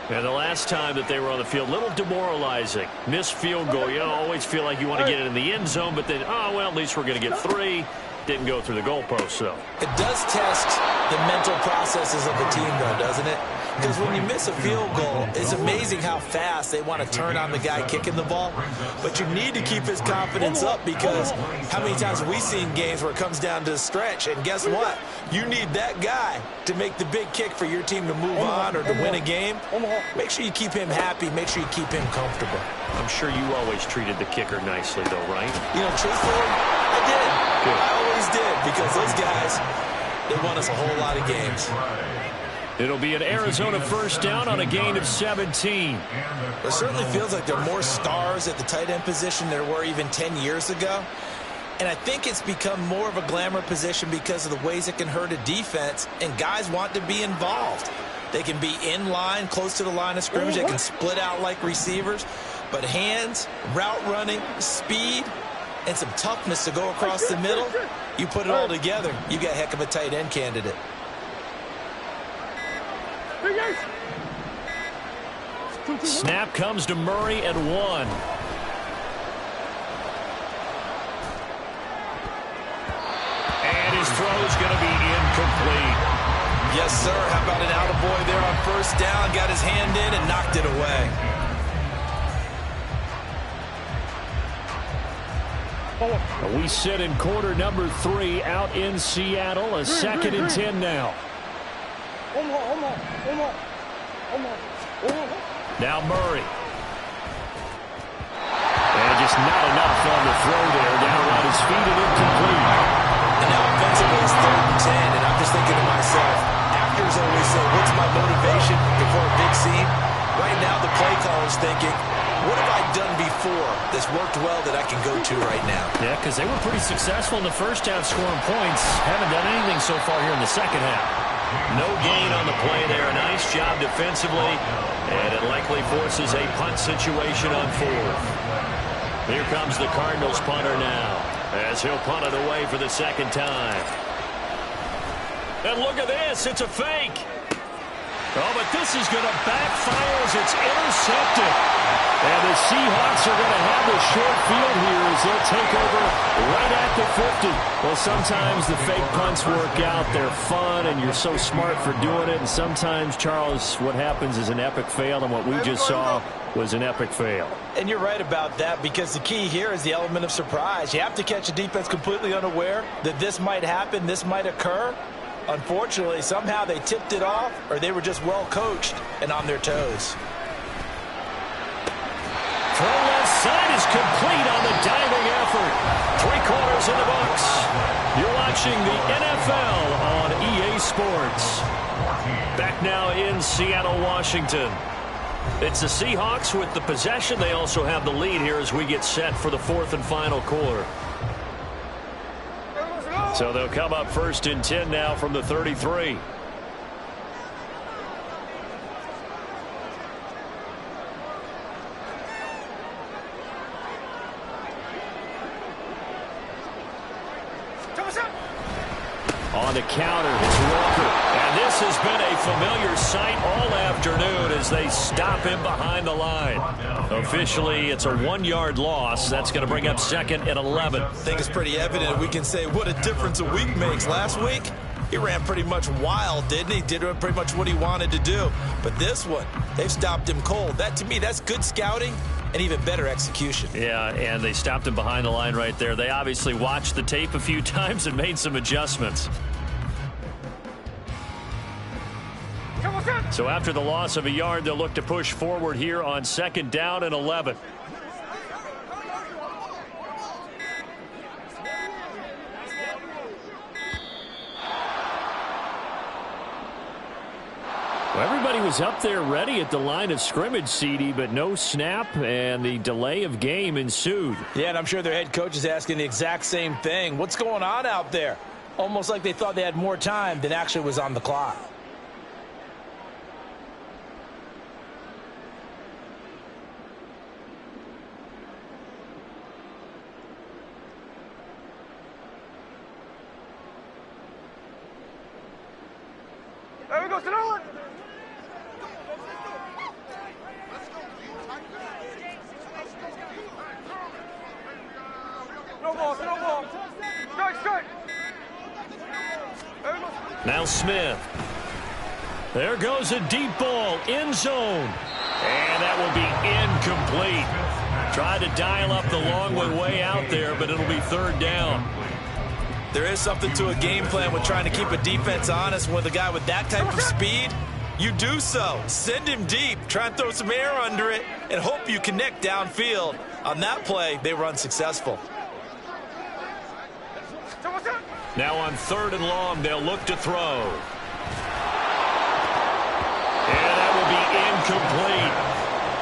And the last time that they were on the field, a little demoralizing. Missed field goal. You always feel like you want to get it in the end zone, but then, oh, well, at least we're going to get 3. Didn't go through the goalpost, though. It does test the mental processes of the team, though, doesn't it? Because when you miss a field goal, it's amazing how fast they want to turn on the guy kicking the ball. But you need to keep his confidence up because how many times have we seen games where it comes down to the stretch? And guess what? You need that guy to make the big kick for your team to move on or to win a game. Make sure you keep him happy. Make sure you keep him comfortable. I'm sure you always treated the kicker nicely, though, right? You know, truthfully, I did. Good. I always did because those guys, they won us a whole lot of games. It'll be an Arizona first down on a gain of 17. It certainly feels like there are more stars at the tight end position than there were even 10 years ago. And I think it's become more of a glamour position because of the ways it can hurt a defense, and guys want to be involved. They can be in line, close to the line of scrimmage. They can split out like receivers. But hands, route running, speed, and some toughness to go across the middle, you put it all together, you got a heck of a tight end candidate. Snap comes to Murray at 1. And his throw's going to be incomplete. Yes, sir. How about an attaboy there on first down? Got his hand in and knocked it away. We sit in quarter number 3 out in Seattle. A 2nd and 10 now. Now Murray. And just not enough on the throw there. Down on his feet and incomplete. And now offensively it's 3rd and 10. And I'm just thinking to myself, actors always say, what's my motivation before a big scene? Right now the play caller's thinking, what have I done before that's worked well that I can go to right now? Yeah, because they were pretty successful in the first half scoring points. Haven't done anything so far here in the second half. No gain on the play there. Nice job defensively. And it likely forces a punt situation on 4th. Here comes the Cardinals punter now as he'll punt it away for the 2nd time. And look at this. It's a fake. Oh, but this is going to backfire as it's intercepted. And the Seahawks are going to have the short field here as they'll take over right at the 50. Well, sometimes the fake punts work out. They're fun, and you're so smart for doing it. And sometimes, Charles, what happens is an epic fail, and what we just saw was an epic fail. And you're right about that because the key here is the element of surprise. You have to catch a defense completely unaware that this might happen, this might occur. Unfortunately, somehow they tipped it off or they were just well coached and on their toes. Throw left side is complete on the diving effort. 3 quarters in the books. You're watching the NFL on EA Sports. Back now in Seattle, Washington. It's the Seahawks with the possession. They also have the lead here as we get set for the 4th and final quarter. So they'll come up 1st and 10 now from the 33. On the counter, it's Walker. And this has been a familiar sight all afternoon as they stop him behind the line. Officially, it's a 1-yard loss. That's going to bring up second and 11. I think it's pretty evident. We can say what a difference a week makes. Last week, he ran pretty much wild, didn't he? Did pretty much what he wanted to do. But this one, they've stopped him cold. That, to me, that's good scouting and even better execution. Yeah, and they stopped him behind the line right there. They obviously watched the tape a few times and made some adjustments. So after the loss of a yard, they'll look to push forward here on second down and 11. Well, everybody was up there ready at the line of scrimmage, CD, but no snap, and the delay of game ensued. Yeah, and I'm sure their head coach is asking the exact same thing. What's going on out there? Almost like they thought they had more time than actually was on the clock. There we go, sit on. No ball, no ball. Strike. There we go. Now Smith. There goes a deep ball, end zone. And that will be incomplete. Tried to dial up the long way out there, but it'll be third down. There is something to a game plan with trying to keep a defense honest with a guy with that type of speed. You do so. Send him deep. Try and throw some air under it and hope you connect downfield. On that play, they were unsuccessful. Now on third and long, they'll look to throw. And that will be incomplete.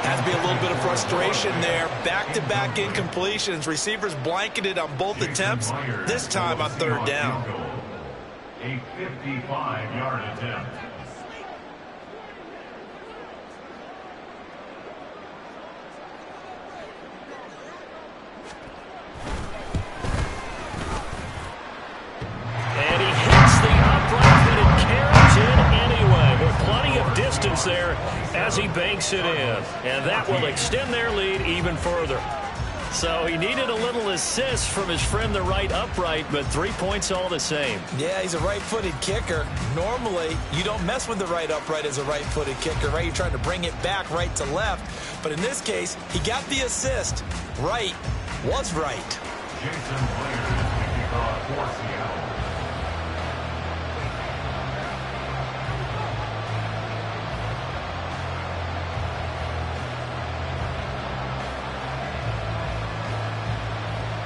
Has to be a little bit of frustration there. Back-to-back incompletions. Receivers blanketed on both attempts, this time on third down. A 55-yard attempt. And he hits the upright, but it carries in anyway. With plenty of distance there as he banks it in. And that will extend their lead even further. So he needed a little assist from his friend the right upright, but 3 points all the same. Yeah, he's a right-footed kicker. Normally, you don't mess with the right upright as a right-footed kicker, right? You're trying to bring it back right to left. But in this case, he got the assist. Right was right. Jason Blair is the kickoff for Seattle.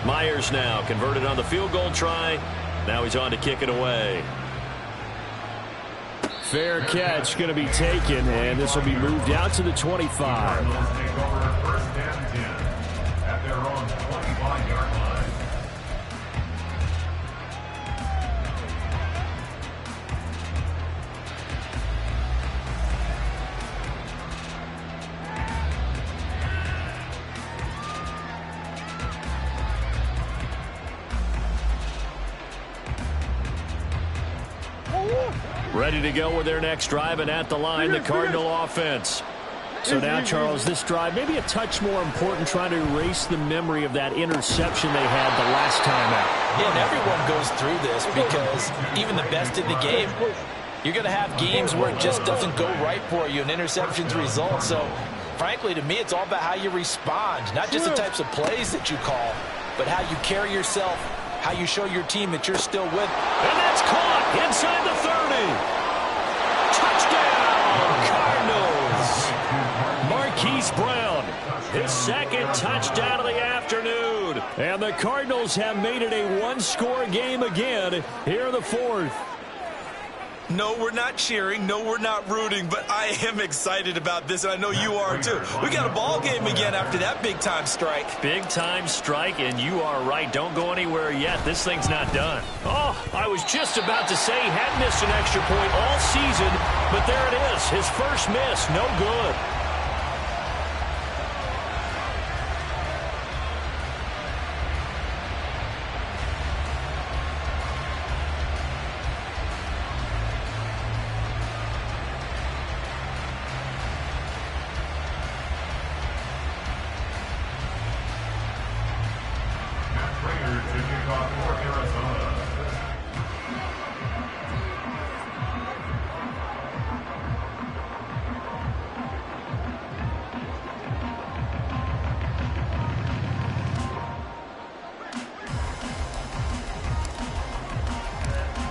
Myers now converted on the field goal try. Now he's on to kick it away. Fair catch going to be taken, and this will be moved out to the 25. Cardinals take over first and 10 at their own 25-yard line. Ready to go with their next drive, and at the line, the Cardinal offense. So now, Charles, this drive maybe a touch more important, trying to erase the memory of that interception they had the last time out. Yeah, and everyone goes through this because even the best in the game, you're going to have games where it just doesn't go right for you, and interceptions result. So, frankly, to me, it's all about how you respond, not just the types of plays that you call, but how you carry yourself, how you show your team that you're still with. And that's caught inside the 30. Touchdown, Cardinals. Marquise Brown, his second touchdown of the afternoon. And the Cardinals have made it a one-score game again here in the fourth. No, we're not cheering. No, we're not rooting, but I am excited about this, and I know you are too. We got a ball game again after that big-time strike. Big-time strike, and you are right. Don't go anywhere yet. This thing's not done. Oh, I was just about to say he hadn't missed an extra point all season, but there it is. His first miss, no good.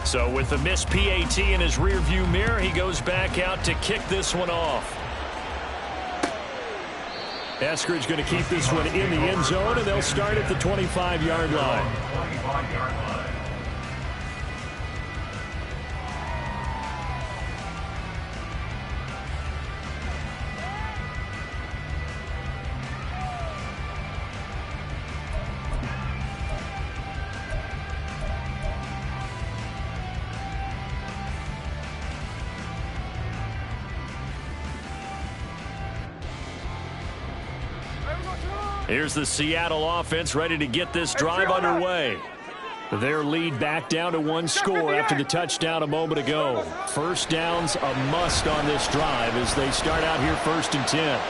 So with the missed PAT in his rearview mirror, he goes back out to kick this one off. Eskridge going to keep this one in the end zone, and they'll start at the 25-yard line. 25-yard line. Here's the Seattle offense ready to get this drive underway. Their lead back down to one score after the touchdown a moment ago. First down's a must on this drive as they start out here 1st and 10.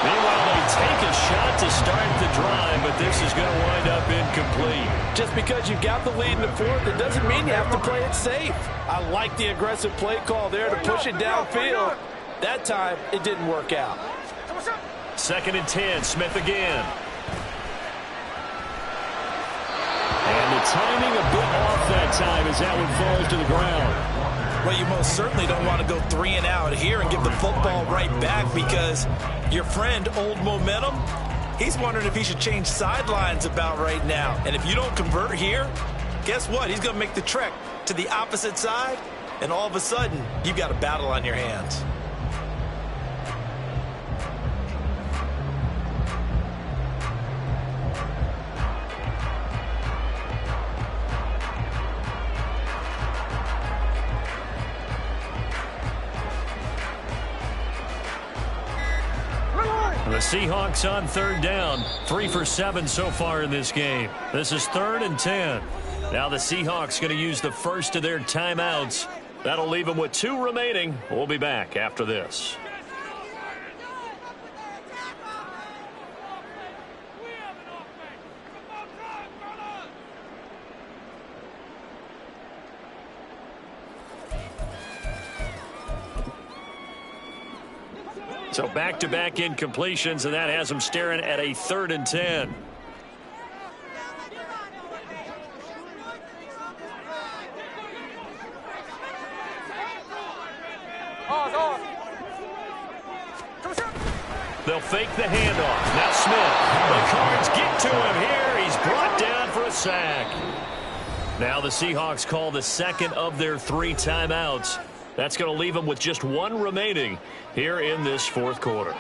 Meanwhile, they take a shot to start the drive, but this is going to wind up incomplete. Just because you've got the lead in the fourth, it doesn't mean you have to play it safe. I like the aggressive play call there to push it downfield. That time, it didn't work out. 2nd and 10, Smith again. And the timing a bit off that time as that one falls to the ground. Well, you most certainly don't want to go 3 and out here and give the football right back because your friend, Old Momentum, he's wondering if he should change sidelines about right now. And if you don't convert here, guess what? He's going to make the trek to the opposite side, and all of a sudden, you've got a battle on your hands. The Seahawks on 3rd down, 3 for 7 so far in this game. This is 3rd and 10. Now the Seahawks going to use the first of their timeouts. That'll leave them with 2 remaining. We'll be back after this. So back-to-back incompletions, and that has them staring at a 3rd and 10. They'll fake the handoff. Now Smith. The Cards get to him here. He's brought down for a sack. Now the Seahawks call the 2nd of their 3 timeouts. That's going to leave them with just 1 remaining here in this 4th quarter.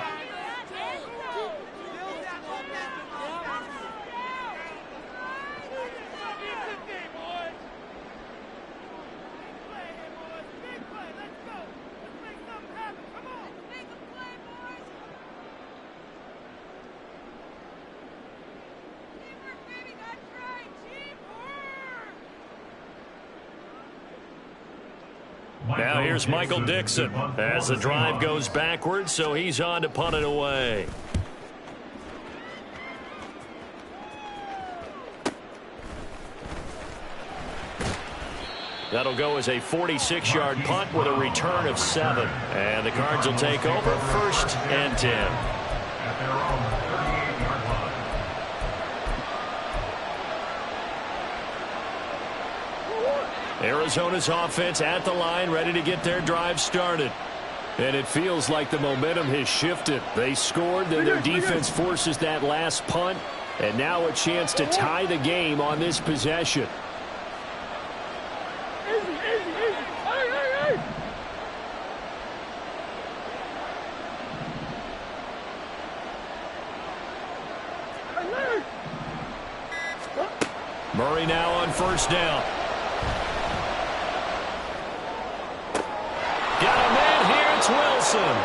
Now here's Michael Dixon as the drive goes backwards, so he's on to punt it away. That'll go as a 46-yard punt with a return of 7. And the Cards will take over 1st and 10. At their own 38-yard line. Arizona's offense at the line, ready to get their drive started. And it feels like the momentum has shifted. They scored, then their defense forces that last punt, and now a chance to tie the game on this possession. Murray now on 1st down. Got a man here, it's Wilson.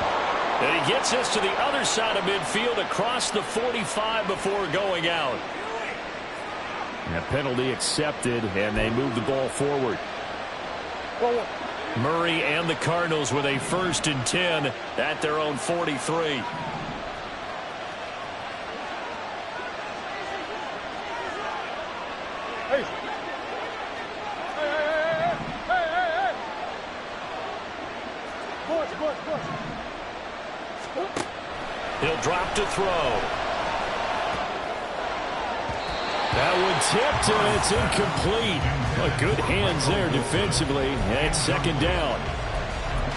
And he gets us to the other side of midfield across the 45 before going out. A penalty accepted, and they move the ball forward. Murray and the Cardinals with a 1st and 10 at their own 43. He'll drop to throw. That one tipped, and it's incomplete. Well, good hands there defensively, and second down.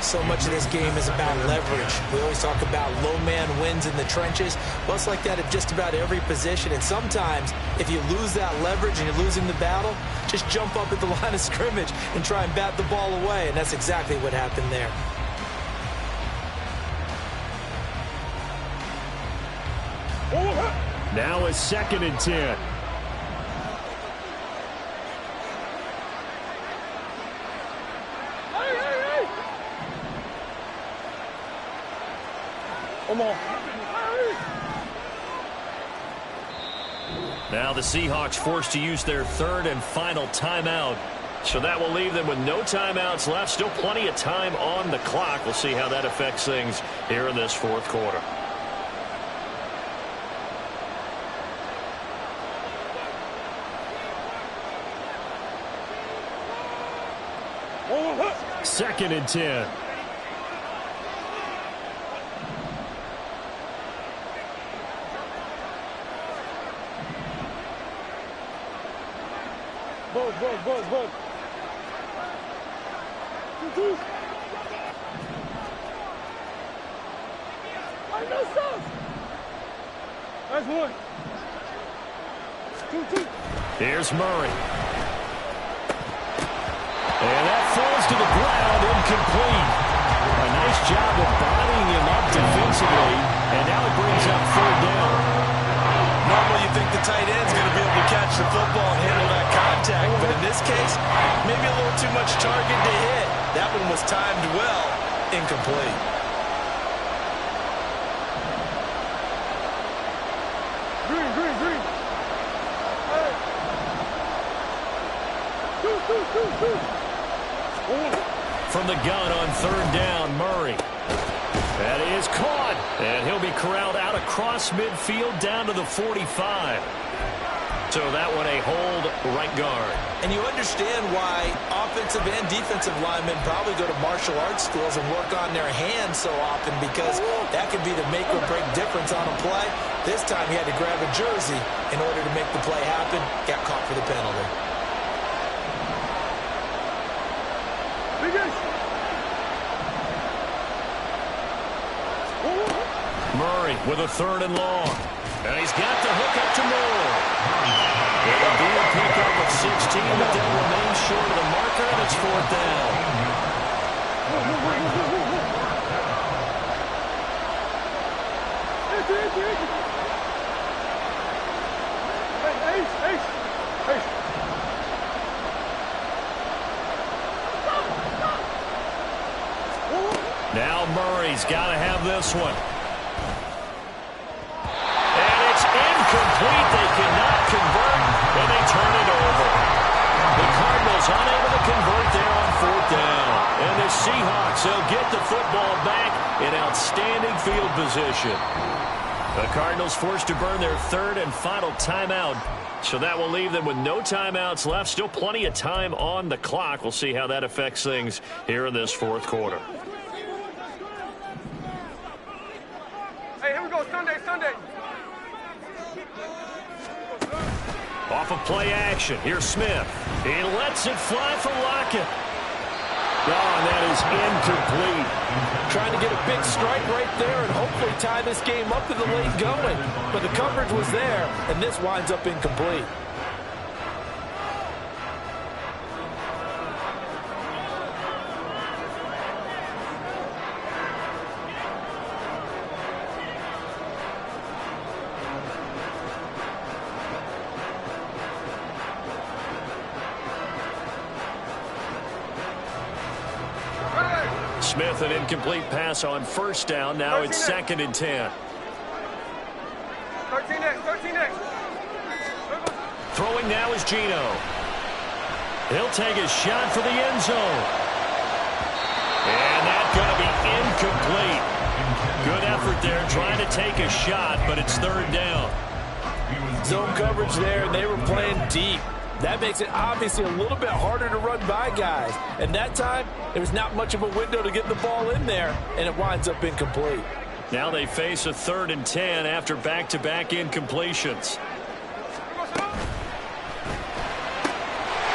So much of this game is about leverage. We always talk about low man wins in the trenches. Well, it's like that at just about every position. And sometimes, if you lose that leverage and you're losing the battle, just jump up at the line of scrimmage and try and bat the ball away. And that's exactly what happened there. Now a second and 10. Now the Seahawks forced to use their third and final timeout. So that will leave them with no timeouts left. Still plenty of time on the clock. We'll see how that affects things here in this fourth quarter. Second and 10. Bug. I know stuff. That's one. Two. Here's Murray. And that falls to the ground, incomplete. A nice job of bodying him up defensively, and now it brings up third down. Normally you think the tight end's going to be able to catch the football and handle that contact, but in this case, maybe a little too much target to hit. That one was timed well, incomplete. Green. Hey. Two. From the gun on third down, Murray. That is caught, and he'll be corralled out across midfield down to the 45. So that one a hold right guard. And you understand why offensive and defensive linemen probably go to martial arts schools and work on their hands so often, because that could be the make or break difference on a play. This time he had to grab a jersey in order to make the play happen. Got caught for the penalty. Murray with a third and long. And he's got the hook up to Moore. It'll be a pickup of 16, but they'll remain short of the marker, and it's fourth down. Now Murray's got to have this one. And it's incomplete. They cannot convert, and they turn it over. The Cardinals unable to convert there on fourth down. And the Seahawks, they'll get the football back in outstanding field position. The Cardinals forced to burn their third and final timeout. So that will leave them with no timeouts left. Still plenty of time on the clock. We'll see how that affects things here in this fourth quarter. Hey, here we go, Sunday. Off of play action. Here's Smith. He lets it fly for Lockett. Oh, and that is incomplete. Trying to get a big strike right there and hopefully tie this game up in the late going. But the coverage was there, and this winds up incomplete. Smith, an incomplete pass on first down. Now it's second and 10. 13 next. Throwing now is Geno. He'll take a shot for the end zone. And that's going to be incomplete. Good effort there trying to take a shot, but it's third down. Zone coverage there, and they were playing deep. That makes it obviously a little bit harder to run by guys. And that time, there was not much of a window to get the ball in there, and it winds up incomplete. Now they face a third and 10 after back-to-back incompletions.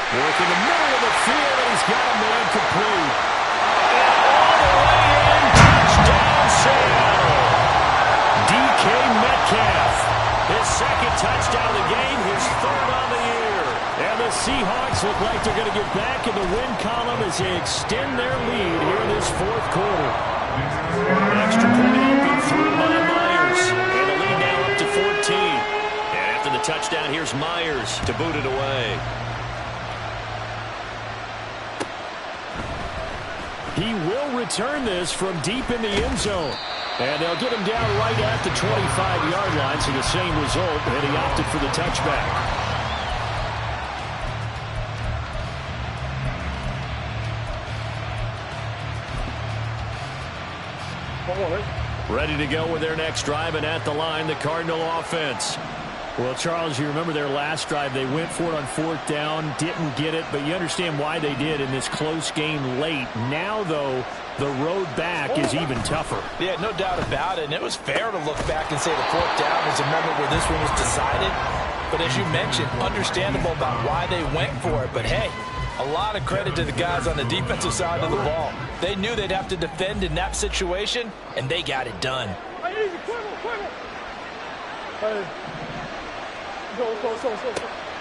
Working the middle of the field, and he's got a man complete. And all the way in, touchdown Seattle. DK Metcalf, his second touchdown of the game, his third on the year. And the Seahawks look like they're going to get back in the win column as they extend their lead here in this fourth quarter. Extra point open through by Myers. And the lead now up to 14. And after the touchdown, here's Myers to boot it away. He will return this from deep in the end zone. And they'll get him down right at the 25-yard line, so the same result, and he opted for the touchback. Ready to go with their next drive, and at the line, the Cardinal offense. Well, Charles, you remember their last drive. They went for it on fourth down, didn't get it, but you understand why they did in this close game late. Now, though, the road back is even tougher. Yeah, no doubt about it, and it was fair to look back and say the fourth down is a moment where this one was decided. But as you mentioned, understandable about why they went for it. But, hey, a lot of credit to the guys on the defensive side of the ball. They knew they'd have to defend in that situation, and they got it done.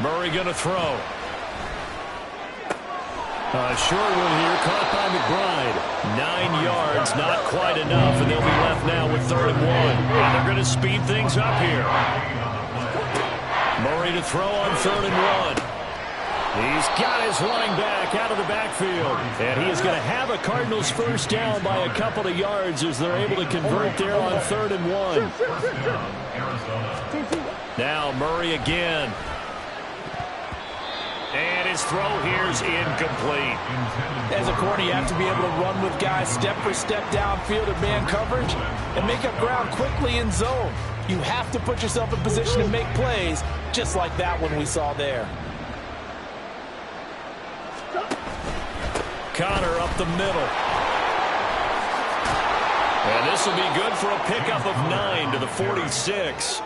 Murray going to throw. Short one here, caught by McBride. 9 yards, not quite enough, and they'll be left now with 3rd and 1. And they're going to speed things up here. Murray to throw on 3rd and 1. He's got his running back out of the backfield. And he is going to have a Cardinals first down by a couple of yards as they're able to convert there on 3rd and 1. Now Murray again. And his throw here is incomplete. As a corner, you have to be able to run with guys step for step downfield in man coverage and make up ground quickly in zone. You have to put yourself in position to make plays, just like that one we saw there. Connor up the middle. And this will be good for a pickup of 9 to the 46.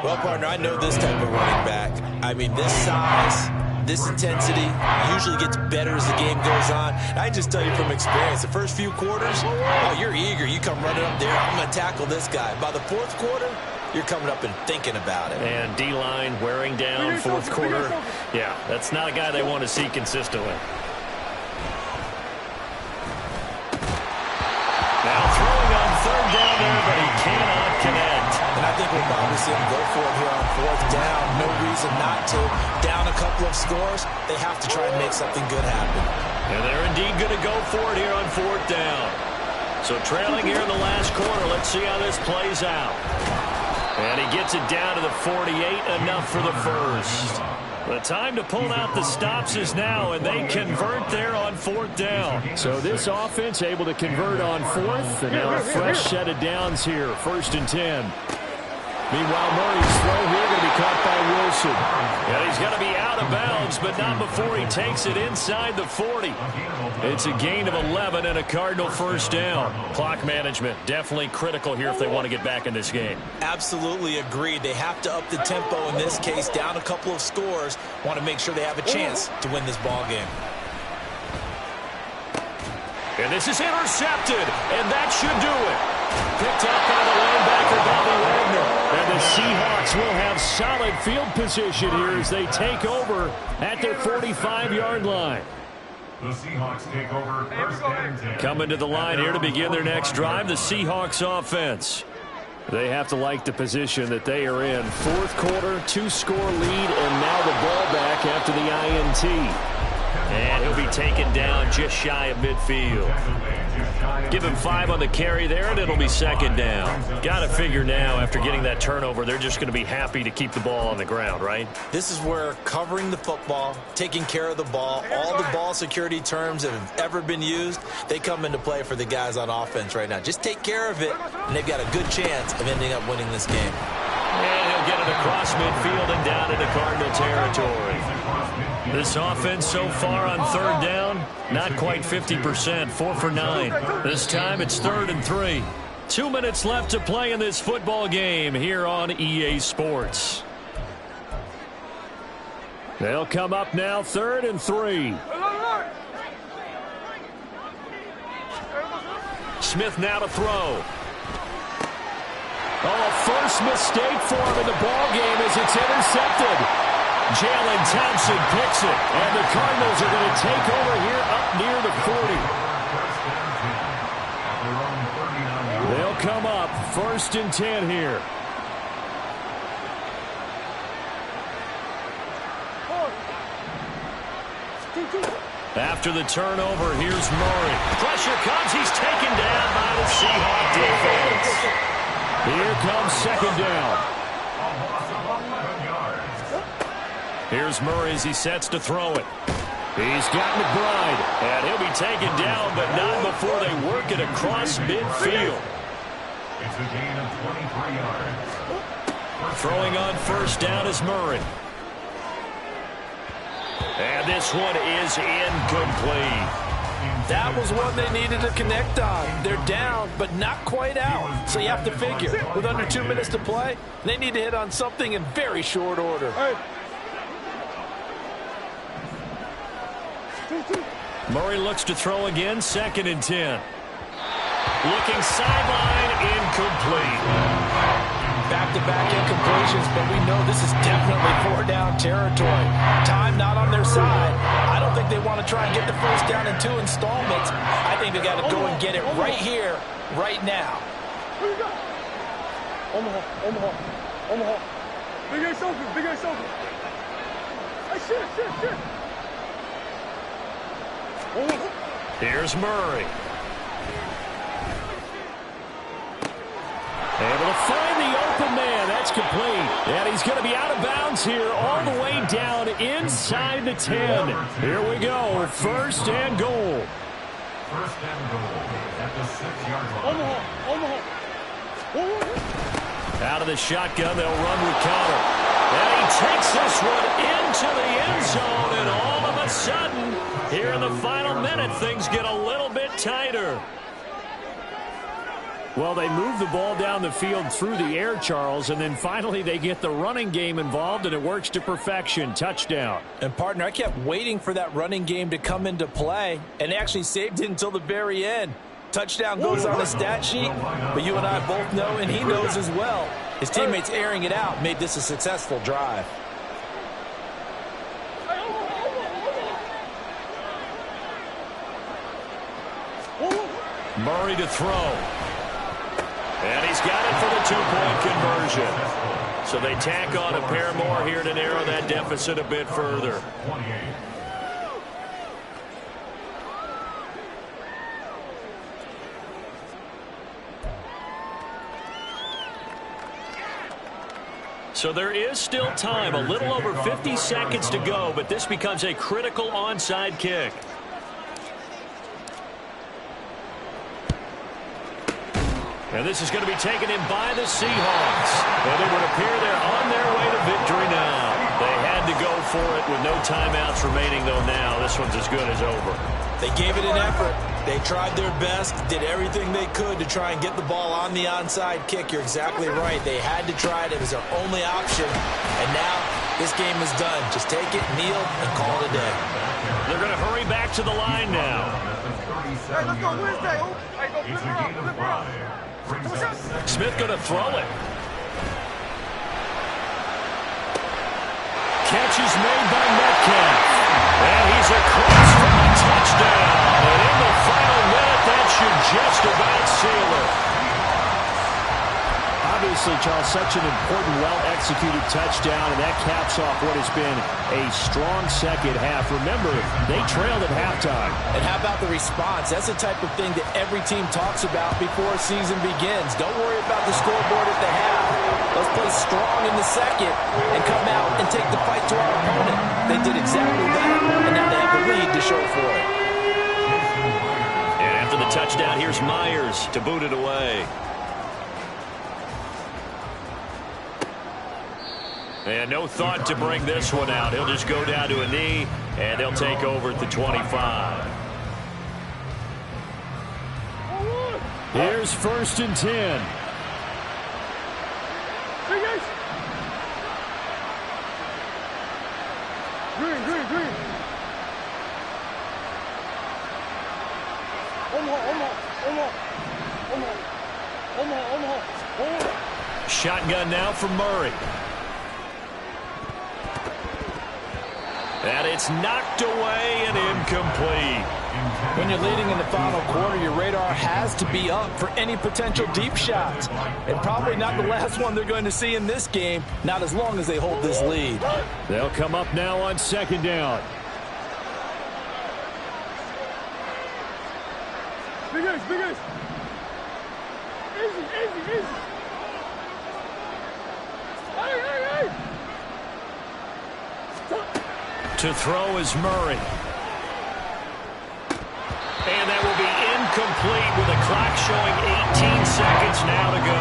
Well, partner, I know this type of running back. I mean, this size, this intensity usually gets better as the game goes on. I just tell you from experience, the first few quarters, oh, you're eager. You come running up there, I'm going to tackle this guy. By the fourth quarter, you're coming up and thinking about it. And D-line wearing down fourth quarter. Yeah, that's not a guy they want to see consistently. Now throwing on 3rd down there, but he cannot connect. And I think we'll probably see him go for it here on 4th down. No reason not to. Down a couple of scores, they have to try and make something good happen. And they're indeed going to go for it here on 4th down. So trailing here in the last quarter, let's see how this plays out. And he gets it down to the 48, enough for the first. The time to pull out the stops is now, and they convert there on 4th down. So this offense able to convert on 4th, and now a fresh set of downs here, 1st and 10. Meanwhile, Murray's throw here going to be caught by Wilson. And he's going to be out of bounds, but not before he takes it inside the 40. It's a gain of 11 and a Cardinal first down. Clock management definitely critical here if they want to get back in this game. Absolutely agreed. They have to up the tempo in this case, down a couple of scores. Want to make sure they have a chance to win this ball game. And this is intercepted, and that should do it. Picked up by the linebacker, Bobby Wagner. And the Seahawks will have solid field position here as they take over at their 45-yard line. The Seahawks take over 1st and 10. Coming to the line here to begin their next drive, the Seahawks offense. They have to like the position that they are in. 4th quarter, 2-score lead, and now the ball back after the INT. And he'll be taken down just shy of midfield. Give him 5 on the carry there, and it'll be 2nd down. Got to figure now, after getting that turnover, they're just going to be happy to keep the ball on the ground, right? This is where covering the football, taking care of the ball, all the ball security terms that have ever been used, they come into play for the guys on offense right now. Just take care of it, and they've got a good chance of ending up winning this game. And he'll get it across midfield and down into Cardinal territory. This offense so far on 3rd down, not quite 50%, 4 for 9. This time it's 3rd and 3. 2 minutes left to play in this football game here on EA Sports. They'll come up now, 3rd and 3. Smith now to throw. Oh, first mistake for him in the ball game as it's intercepted. Jalen Thompson picks it, and the Cardinals are going to take over here up near the 40. They'll come up 1st and 10 here. After the turnover, here's Murray. Pressure comes. He's taken down by the Seahawks defense. Here comes 2nd down. Here's Murray as he sets to throw it. He's got McBride, and he'll be taken down, but not before they work it across midfield. It's a gain of 23 yards. Throwing on 1st down is Murray. And this one is incomplete. That was one they needed to connect on. They're down, but not quite out. So you have to figure, with under 2 minutes to play, they need to hit on something in very short order. Murray looks to throw again, 2nd and 10. Looking sideline, incomplete. Back-to-back incompletions, but we know this is definitely 4-down territory. Time not on their side. I don't think they want to try and get the 1st down in 2 installments. I think they got to go and get it right here, right now. Omaha. Big Ace open. Hey, shit. Here's Murray. Able to find the open man. That's complete. And he's going to be out of bounds here all the way down inside the 10. Here we go. 1st and goal. 1st and goal at the 6-yard line. Omaha. Out of the shotgun, they'll run with Conner. And he takes this one into the end zone. And all of a sudden, here in the final minute, things get a little bit tighter. Well, they move the ball down the field through the air, Charles, and then finally they get the running game involved, and it works to perfection. Touchdown. And, partner, I kept waiting for that running game to come into play, and they actually saved it until the very end. Touchdown goes on the stat sheet, but you and I both know, and he knows as well, his teammates airing it out made this a successful drive. Murray to throw. And he's got it for the 2-point conversion. So they tack on a pair more here to narrow that deficit a bit further. 28. So there is still time, a little over 50 seconds to go, but this becomes a critical onside kick. And this is going to be taken in by the Seahawks. And it would appear they're on their way to victory now. They had to go for it with no timeouts remaining, though now this one's as good as over. They gave it an effort. They tried their best, did everything they could to try and get the ball on the onside kick. You're exactly right. They had to try it. It was their only option. And now this game is done. Just take it, kneel, and call it a day. They're going to hurry back to the line now. Hey, let's go Wednesday. Hey, go flip her up. Smith going to throw it. Catch is made by Metcalf. And he's across for a touchdown. And in the final minute, that should just about seal it. Obviously, Charles, such an important, well-executed touchdown, and that caps off what has been a strong second half. Remember, they trailed at halftime. And how about the response? That's the type of thing that every team talks about before a season begins. Don't worry about the scoreboard at the half. Let's play strong in the second and come out and take the fight to our opponent. They did exactly that, and now they have the lead to show for it. And after the touchdown, here's Myers to boot it away. And no thought to bring this one out. He'll just go down to a knee, and they'll take over at the 25. Here's 1st and 10. Green. Shotgun now from Murray. And it's knocked away and incomplete. When you're leading in the final quarter, your radar has to be up for any potential deep shots. And probably not the last one they're going to see in this game, not as long as they hold this lead. They'll come up now on second down. Big Ace. Easy. Hey. To throw is Murray. And that will be incomplete with the clock showing 18 seconds now to go.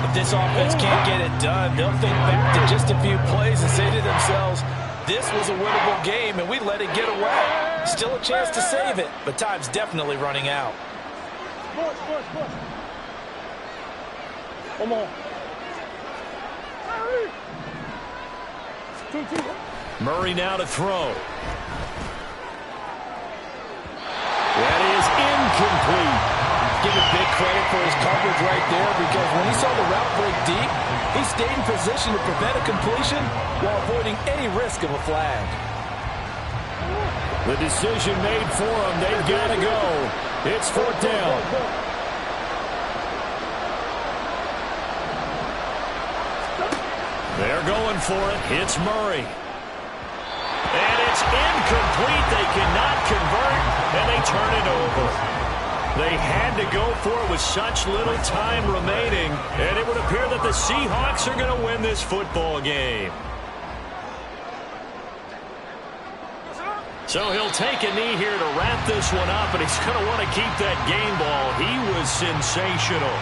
If this offense can't get it done, they'll think back to just a few plays and say to themselves, this was a winnable game and we let it get away. Still a chance to save it, but time's definitely running out. Push. Come on. Two. Murray now to throw. That is incomplete. Give it big credit for his coverage right there, because when he saw the route break deep, he stayed in position to prevent a completion while avoiding any risk of a flag. The decision made for them. They've got to go. It's fourth down. They're going for it. It's Murray. And it's incomplete. They cannot convert, and they turn it over. They had to go for it with such little time remaining, and it would appear that the Seahawks are going to win this football game. So he'll take a knee here to wrap this one up, and he's going to want to keep that game ball. He was sensational.